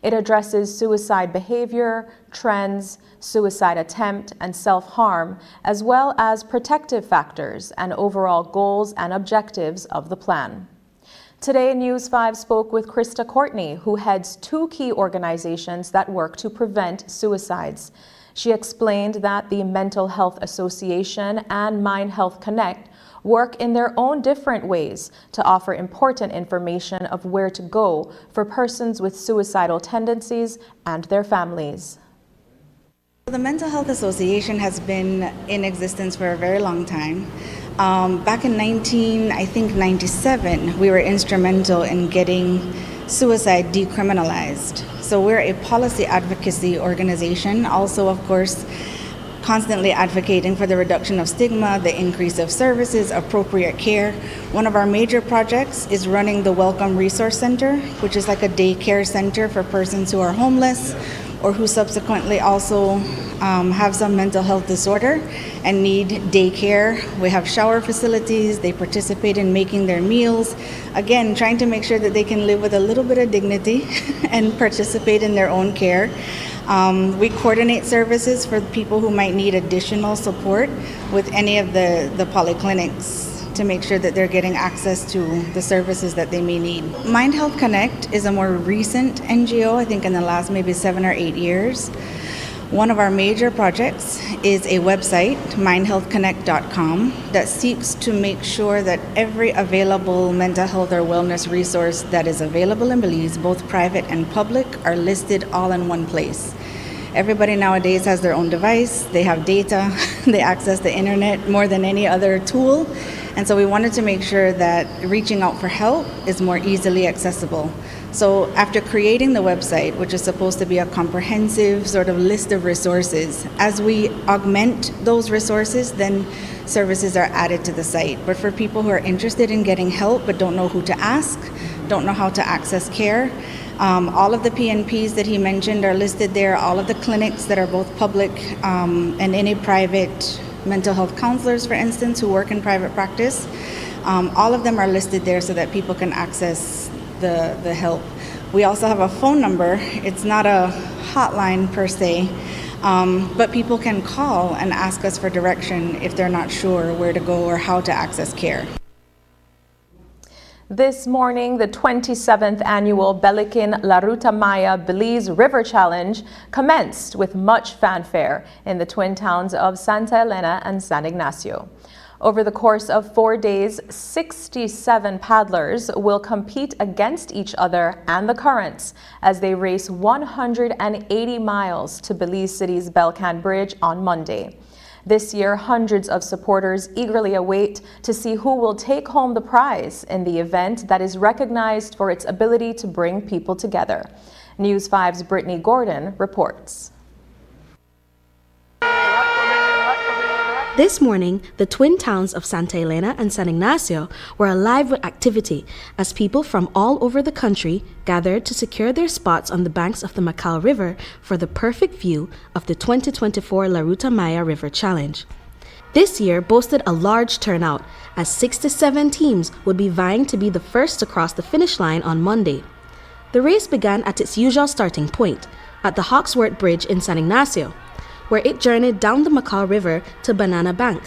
It addresses suicide behavior, trends, suicide attempt, and self-harm, as well as protective factors and overall goals and objectives of the plan. Today, News 5 spoke with Krista Courtney, who heads two key organizations that work to prevent suicides. She explained that the Mental Health Association and Mind Health Connect work in their own different ways to offer important information of where to go for persons with suicidal tendencies and their families. The Mental Health Association has been in existence for a very long time. Back in 1997, we were instrumental in getting suicide decriminalized. So we're a policy advocacy organization, also, of course, constantly advocating for the reduction of stigma, the increase of services, appropriate care. One of our major projects is running the Welcome Resource Center, which is like a daycare center for persons who are homeless or who subsequently also have some mental health disorder and need daycare. We have shower facilities. They participate in making their meals. Again, trying to make sure that they can live with a little bit of dignity and participate in their own care. We coordinate services for people who might need additional support with any of the polyclinics to make sure that they're getting access to the services that they may need. Mind Health Connect is a more recent NGO, I think in the last maybe 7 or 8 years. One of our major projects is a website, mindhealthconnect.com, that seeks to make sure that every available mental health or wellness resource that is available in Belize, both private and public, are listed all in one place. Everybody nowadays has their own device, they have data, they access the internet more than any other tool. And so we wanted to make sure that reaching out for help is more easily accessible. So after creating the website, which is supposed to be a comprehensive sort of list of resources, as we augment those resources, then services are added to the site. But for people who are interested in getting help but don't know who to ask, don't know how to access care, all of the PNPs that he mentioned are listed there, all of the clinics that are both public and any private mental health counselors, for instance, who work in private practice. All of them are listed there so that people can access the help. We also have a phone number. It's not a hotline per se, but people can call and ask us for direction if they're not sure where to go or how to access care. This morning, the 27th annual Belikin La Ruta Maya Belize River Challenge commenced with much fanfare in the twin towns of Santa Elena and San Ignacio. Over the course of 4 days, 67 paddlers will compete against each other and the currents as they race 180 miles to Belize City's Belcan Bridge on Monday. This year, hundreds of supporters eagerly await to see who will take home the prize in the event that is recognized for its ability to bring people together. News 5's Brittany Gordon reports. This morning, the twin towns of Santa Elena and San Ignacio were alive with activity as people from all over the country gathered to secure their spots on the banks of the Macal River for the perfect view of the 2024 La Ruta Maya River Challenge. This year boasted a large turnout as 67 teams would be vying to be the first to cross the finish line on Monday. The race began at its usual starting point, at the Hawksworth Bridge in San Ignacio, where it journeyed down the Macal River to Banana Bank.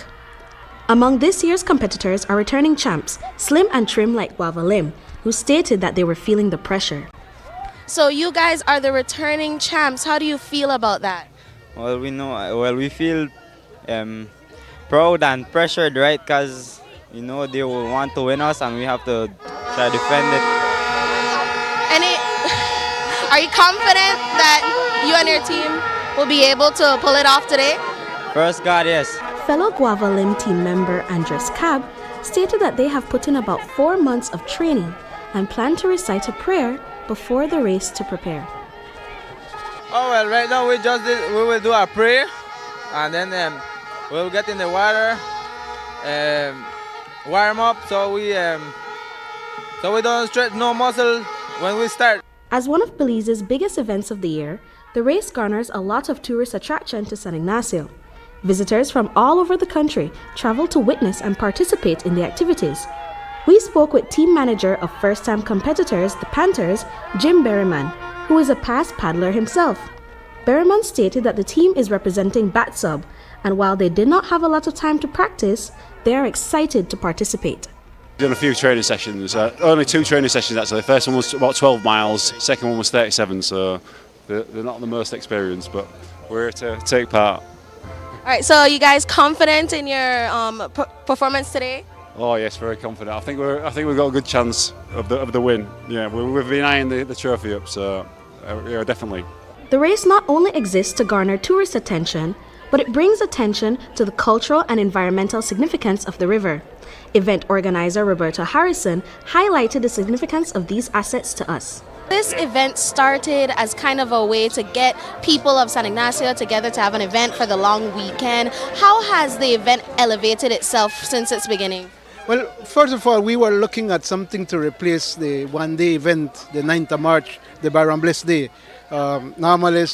Among this year's competitors are returning champs, slim and trim like Guava Lim, who stated that they were feeling the pressure. So you guys are the returning champs. How do you feel about that? Well, we feel proud and pressured, right? Because, they will want to win us and we have to try to defend it. Are you confident that you and your team will be able to pull it off today? First God, yes. Fellow Guava Lim team member Andres Cab stated that they have put in about 4 months of training and plan to recite a prayer before the race to prepare. Oh well, right now we will do a prayer, and then we'll get in the water, warm up, so we don't stretch no muscle when we start. As one of Belize's biggest events of the year, the race garners a lot of tourist attraction to San Ignacio. Visitors from all over the country travel to witness and participate in the activities. We spoke with team manager of first-time competitors, the Panthers, Jim Berryman, who is a past paddler himself. Berryman stated that the team is representing Bat Sub, and while they did not have a lot of time to practice, they are excited to participate. Done a few training sessions, only 2 training sessions actually. The first one was about 12 miles, second one was 37, so they're not the most experienced, but we're here to take part. All right, so are you guys confident in your performance today? Oh yes, very confident. I think we've got a good chance of the win. Yeah, we've been eyeing the trophy up, so yeah, definitely. The race not only exists to garner tourist attention, but it brings attention to the cultural and environmental significance of the river. Event organizer Roberta Harrison highlighted the significance of these assets to us. This event started as kind of a way to get people of San Ignacio together to have an event for the long weekend. How has the event elevated itself since its beginning? Well, first of all, we were looking at something to replace the one-day event, the 9th of March, the Barambles Day. Normally,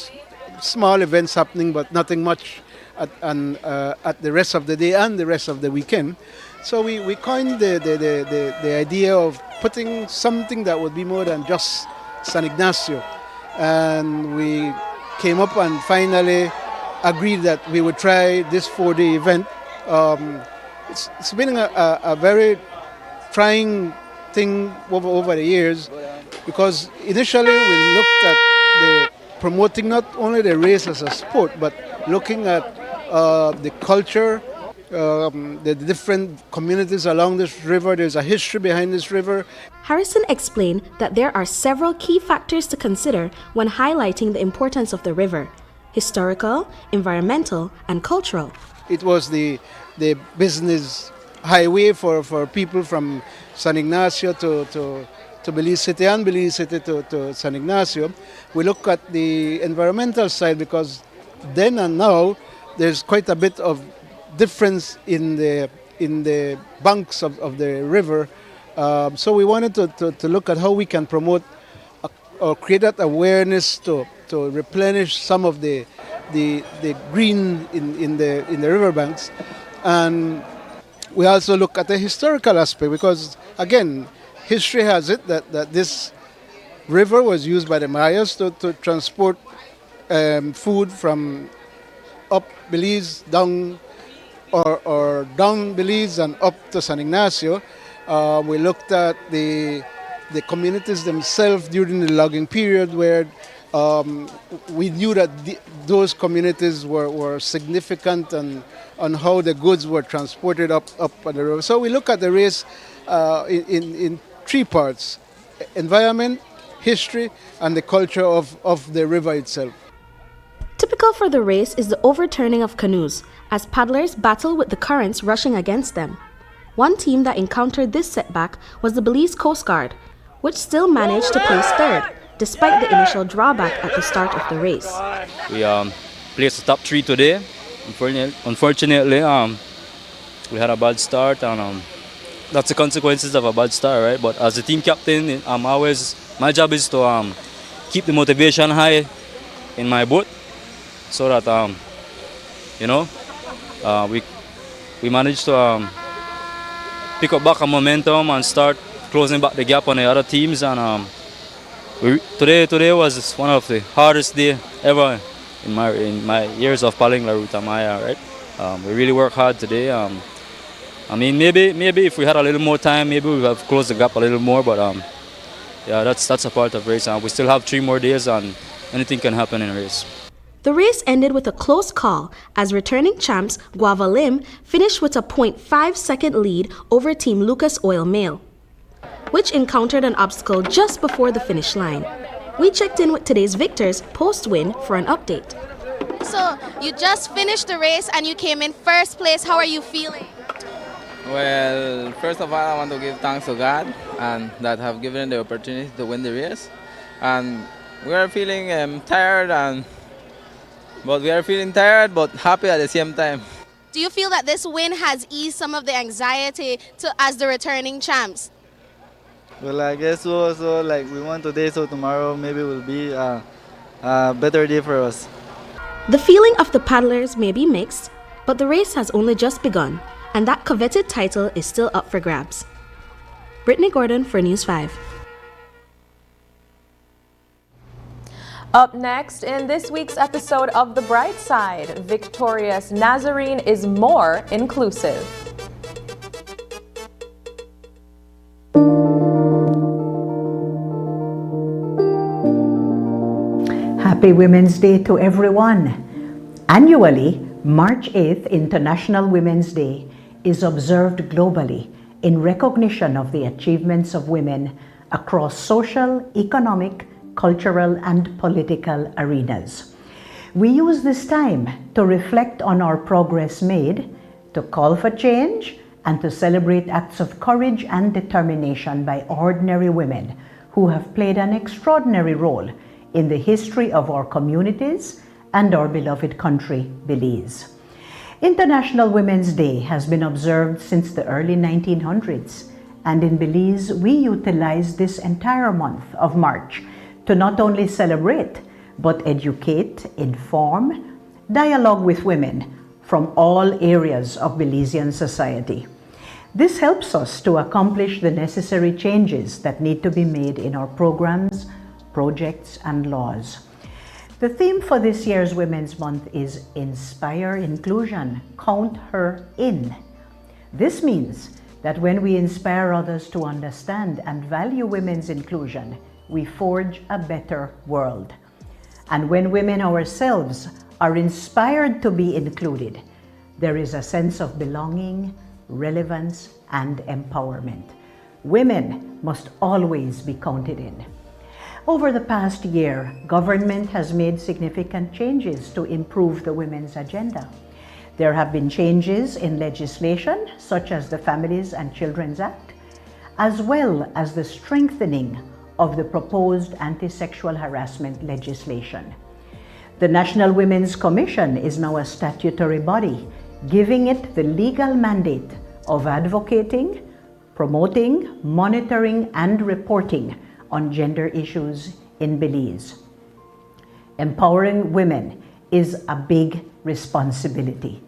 small events happening, but nothing much at the rest of the day and the rest of the weekend. So we coined the idea of putting something that would be more than just San Ignacio. And we came up and finally agreed that we would try this 4-day event. It's been a very trying thing over the years, because initially we looked at promoting not only the race as a sport, but looking at the culture, the different communities along this river. There's a history behind this river. Harrison explained that there are several key factors to consider when highlighting the importance of the river: historical, environmental, and cultural. It was the business highway for people from San Ignacio to Belize City and Belize City to San Ignacio. We look at the environmental side, because then and now there's quite a bit of difference in the banks of the river. So we wanted to look at how we can promote or create that awareness to replenish some of the green in the riverbanks. And we also look at the historical aspect, because again, history has it that this river was used by the Mayas to transport food from up Belize down or down Belize and up to San Ignacio. We looked at the communities themselves during the logging period, where we knew that those communities were significant on how the goods were transported up on the river. So we look at the race in 3 parts: environment, history, and the culture of the river itself. Typical for the race is the overturning of canoes, as paddlers battle with the currents rushing against them. One team that encountered this setback was the Belize Coast Guard, which still managed to place 3rd, despite the initial drawback at the start of the race. We placed the top 3 today. Unfortunately, we had a bad start, and that's the consequences of a bad start, right? But as a team captain, my job is to keep the motivation high in my boat, so that we managed to pick up back a momentum and start closing back the gap on the other teams. And today was one of the hardest days ever in my years of paddling La Ruta Maya, right? We really worked hard today. I mean, maybe if we had a little more time, maybe we would have closed the gap a little more. But yeah, that's a part of the race. We still have 3 more days, and anything can happen in a race. The race ended with a close call as returning champs Guava Lim finished with a 0.5-second lead over Team Lucas Oil Mail, which encountered an obstacle just before the finish line. We checked in with today's victors post-win for an update. So, you just finished the race and you came in first place. How are you feeling? Well, first of all, I want to give thanks to God and that have given the opportunity to win the race. And we are feeling tired, but we are feeling tired but happy at the same time. Do you feel that this win has eased some of the anxiety as the returning champs? Well, I guess so. Like we won today, so tomorrow maybe will be a better day for us. The feeling of the paddlers may be mixed, but the race has only just begun, and that coveted title is still up for grabs. Brittany Gordon for News 5. Up next in this week's episode of The Bright Side, Victorious Nazarene is more inclusive. Happy Women's Day to everyone. Annually, March 8th, International Women's Day, is observed globally in recognition of the achievements of women across social, economic, cultural, and political arenas. We use this time to reflect on our progress made, to call for change, and to celebrate acts of courage and determination by ordinary women who have played an extraordinary role in the history of our communities and our beloved country, Belize. International Women's Day has been observed since the early 1900s, and in Belize we utilize this entire month of March to not only celebrate, but educate, inform, dialogue with women from all areas of Belizean society. This helps us to accomplish the necessary changes that need to be made in our programs, projects, and laws. The theme for this year's Women's Month is Inspire Inclusion, Count Her In. This means that when we inspire others to understand and value women's inclusion, we forge a better world. And when women ourselves are inspired to be included, there is a sense of belonging, relevance, and empowerment. Women must always be counted in. Over the past year, government has made significant changes to improve the women's agenda. There have been changes in legislation, such as the Families and Children's Act, as well as the strengthening of the proposed anti-sexual harassment legislation. The National Women's Commission is now a statutory body, giving it the legal mandate of advocating, promoting, monitoring, and reporting on gender issues in Belize. Empowering women is a big responsibility,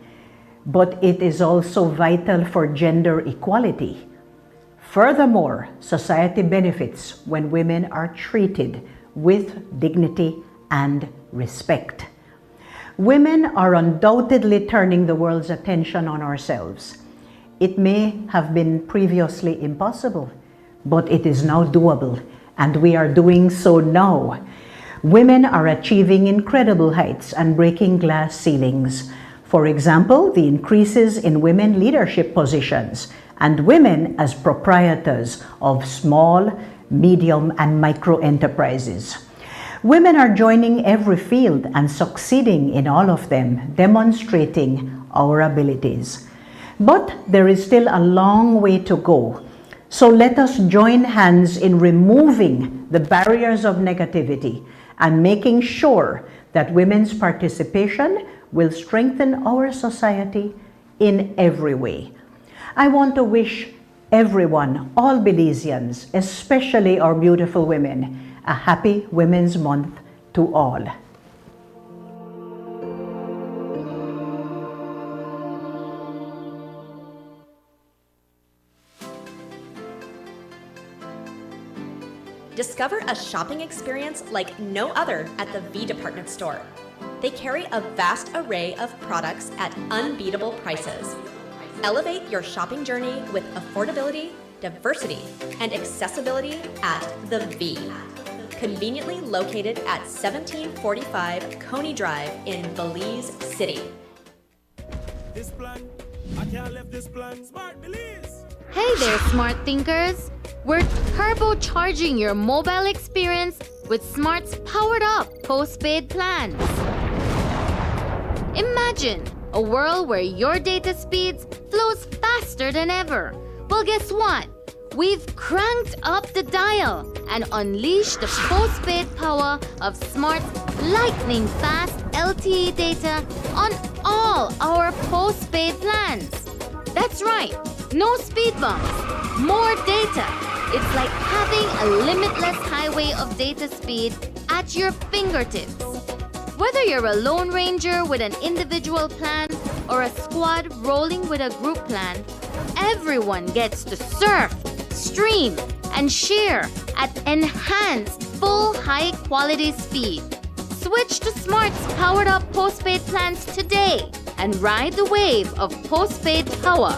but it is also vital for gender equality. Furthermore, society benefits when women are treated with dignity and respect. Women are undoubtedly turning the world's attention on ourselves. It may have been previously impossible, but it is now doable, and we are doing so now. Women are achieving incredible heights and breaking glass ceilings. For example, the increases in women leadership positions and women as proprietors of small, medium, and micro enterprises. Women are joining every field and succeeding in all of them, demonstrating our abilities. But there is still a long way to go. So let us join hands in removing the barriers of negativity and making sure that women's participation will strengthen our society in every way. I want to wish everyone, all Belizeans, especially our beautiful women, a happy Women's Month to all. Discover a shopping experience like no other at the V Department Store. They carry a vast array of products at unbeatable prices. Elevate your shopping journey with affordability, diversity, and accessibility at the V. Conveniently located at 1745 Coney Drive in Belize City. This plan, I can't leave this plan. Smart Belize. Hey there, smart thinkers! We're turbocharging your mobile experience with Smart's powered-up postpaid plans. Imagine a world where your data speeds flows faster than ever. Well, guess what? We've cranked up the dial and unleashed the postpaid power of Smart's lightning-fast LTE data on all our postpaid plans. That's right, no speed bumps, more data. It's like having a limitless highway of data speed at your fingertips. Whether you're a Lone Ranger with an individual plan or a squad rolling with a group plan, everyone gets to surf, stream, and share at enhanced full high-quality speed. Switch to Smart's powered-up postpaid plans today and ride the wave of postpaid power.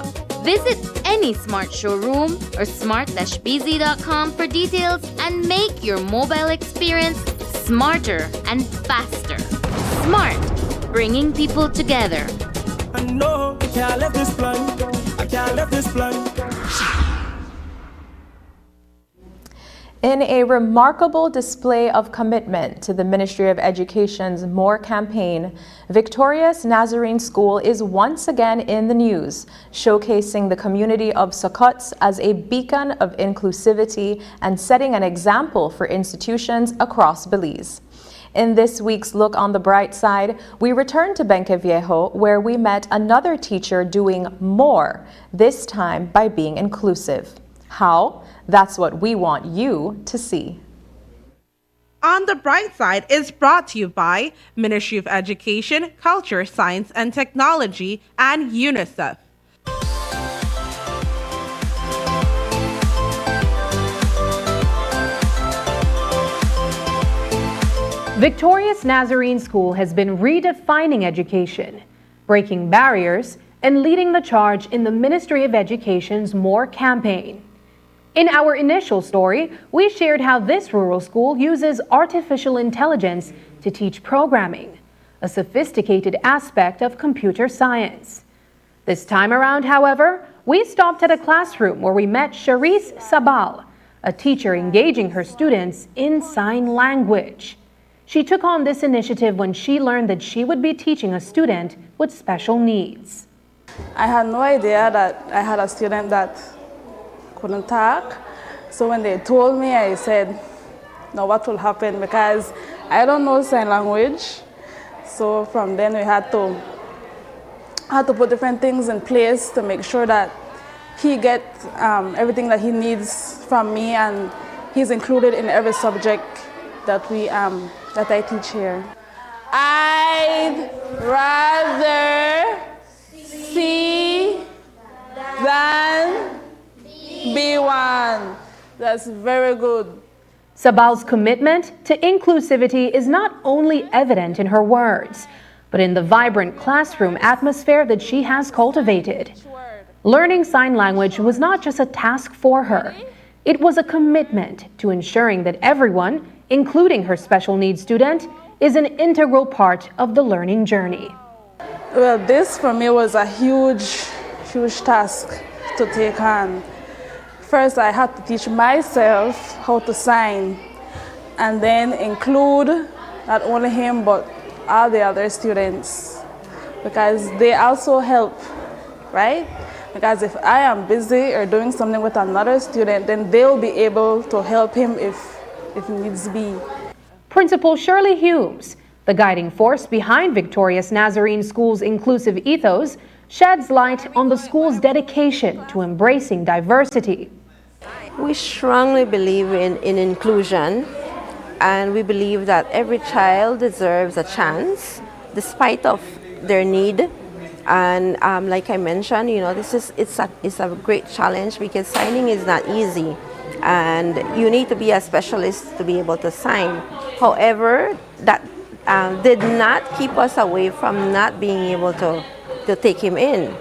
Visit any Smart showroom or smart-bz.com for details and make your mobile experience smarter and faster. Smart, bringing people together. I know I can't leave this plan. I can't leave this plan. In a remarkable display of commitment to the Ministry of Education's More campaign, Victorious Nazarene School is once again in the news, showcasing the community of Sokots as a beacon of inclusivity and setting an example for institutions across Belize. In this week's Look on the Bright Side, we return to Benqueviejo, where we met another teacher doing more, this time by being inclusive. How? That's what we want you to see. On the Bright Side is brought to you by Ministry of Education, Culture, Science and Technology and UNICEF. Victorious Nazarene School has been redefining education, breaking barriers, and leading the charge in the Ministry of Education's More campaign. In our initial story, we shared how this rural school uses artificial intelligence to teach programming, a sophisticated aspect of computer science. This time around, however, we stopped at a classroom where we met Charisse Sabal, a teacher engaging her students in sign language. She took on this initiative when she learned that she would be teaching a student with special needs. I had no idea that I had a student that couldn't talk. So when they told me, I said, now what will happen? Because I don't know sign language. So from then we had to put different things in place to make sure that he gets everything that he needs from me, and he's included in every subject that I teach here. I'd rather see than be one. That's very good. Sabal's commitment to inclusivity is not only evident in her words, but in the vibrant classroom atmosphere that she has cultivated. Learning sign language was not just a task for her. It was a commitment to ensuring that everyone, including her special needs student, is an integral part of the learning journey. Well, this for me was a huge task to take on. First, I had to teach myself how to sign, and then include not only him, but all the other students, because they also help, right? Because if I am busy or doing something with another student, then they'll be able to help him if needs be. Principal Shirley Humes, the guiding force behind Victorious Nazarene School's inclusive ethos, sheds light on the school's dedication to embracing diversity. We strongly believe in inclusion, and we believe that every child deserves a chance despite of their need. And like I mentioned, it's a great challenge because signing is not easy, and you need to be a specialist to be able to sign. However, that did not keep us away from not being able to take him in.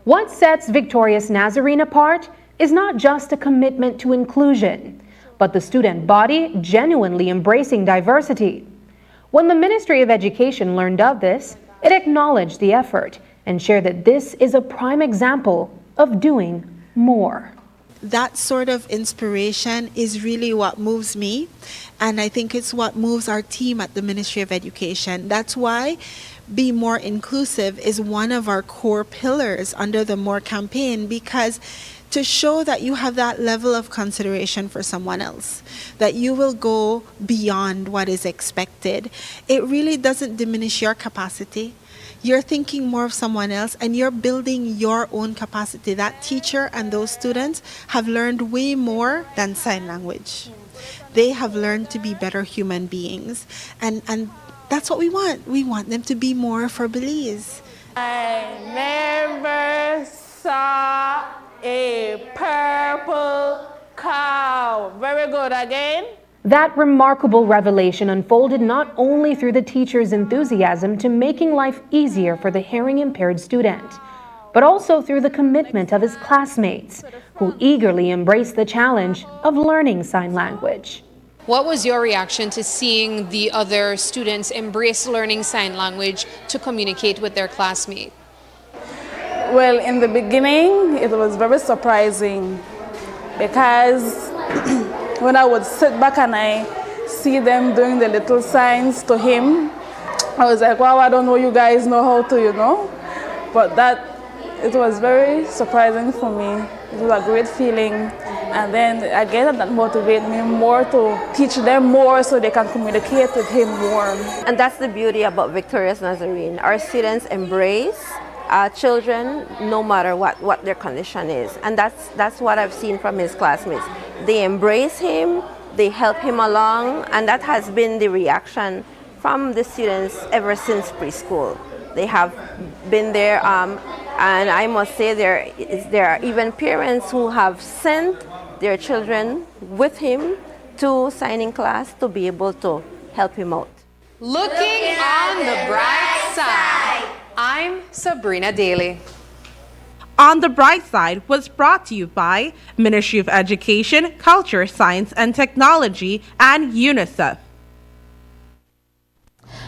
What sets Victorious Nazarene apart is not just a commitment to inclusion, but the student body genuinely embracing diversity. When the Ministry of Education learned of this, it acknowledged the effort and shared that this is a prime example of doing more. That sort of inspiration is really what moves me, and I think it's what moves our team at the Ministry of Education. That's why Be More Inclusive is one of our core pillars under the More campaign, because to show that you have that level of consideration for someone else, that you will go beyond what is expected, it really doesn't diminish your capacity. You're thinking more of someone else and you're building your own capacity. That teacher and those students have learned way more than sign language. They have learned to be better human beings. And that's what we want. We want them to be more for Belize. I never saw a purple cow. Very good. Again. That remarkable revelation unfolded not only through the teacher's enthusiasm to making life easier for the hearing-impaired student, but also through the commitment of his classmates, who eagerly embraced the challenge of learning sign language. What was your reaction to seeing the other students embrace learning sign language to communicate with their classmates? Well, in the beginning, it was very surprising because when I would sit back and I see them doing the little signs to him, I was like, wow, I don't know you guys know how to, But it was very surprising for me. It was a great feeling. And then again, that motivated me more to teach them more so they can communicate with him more. And that's the beauty about Victorious Nazarene. Our students embrace children no matter what their condition is. And that's what I've seen from his classmates. They embrace him, they help him along, and that has been the reaction from the students ever since preschool. They have been there, and I must say there are even parents who have sent their children with him to signing class to be able to help him out. Looking on the bright side, I'm Sabrina Daly. On the Bright Side was brought to you by Ministry of Education, Culture, Science and Technology, and UNICEF.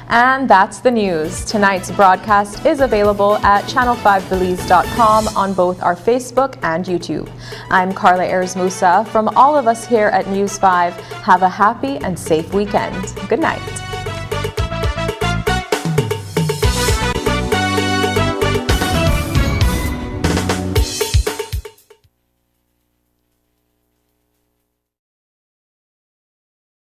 And that's the news. Tonight's broadcast is available at channel5belize.com on both our Facebook and YouTube. I'm Carla Ayers Musa. From all of us here at News 5, have a happy and safe weekend. Good night.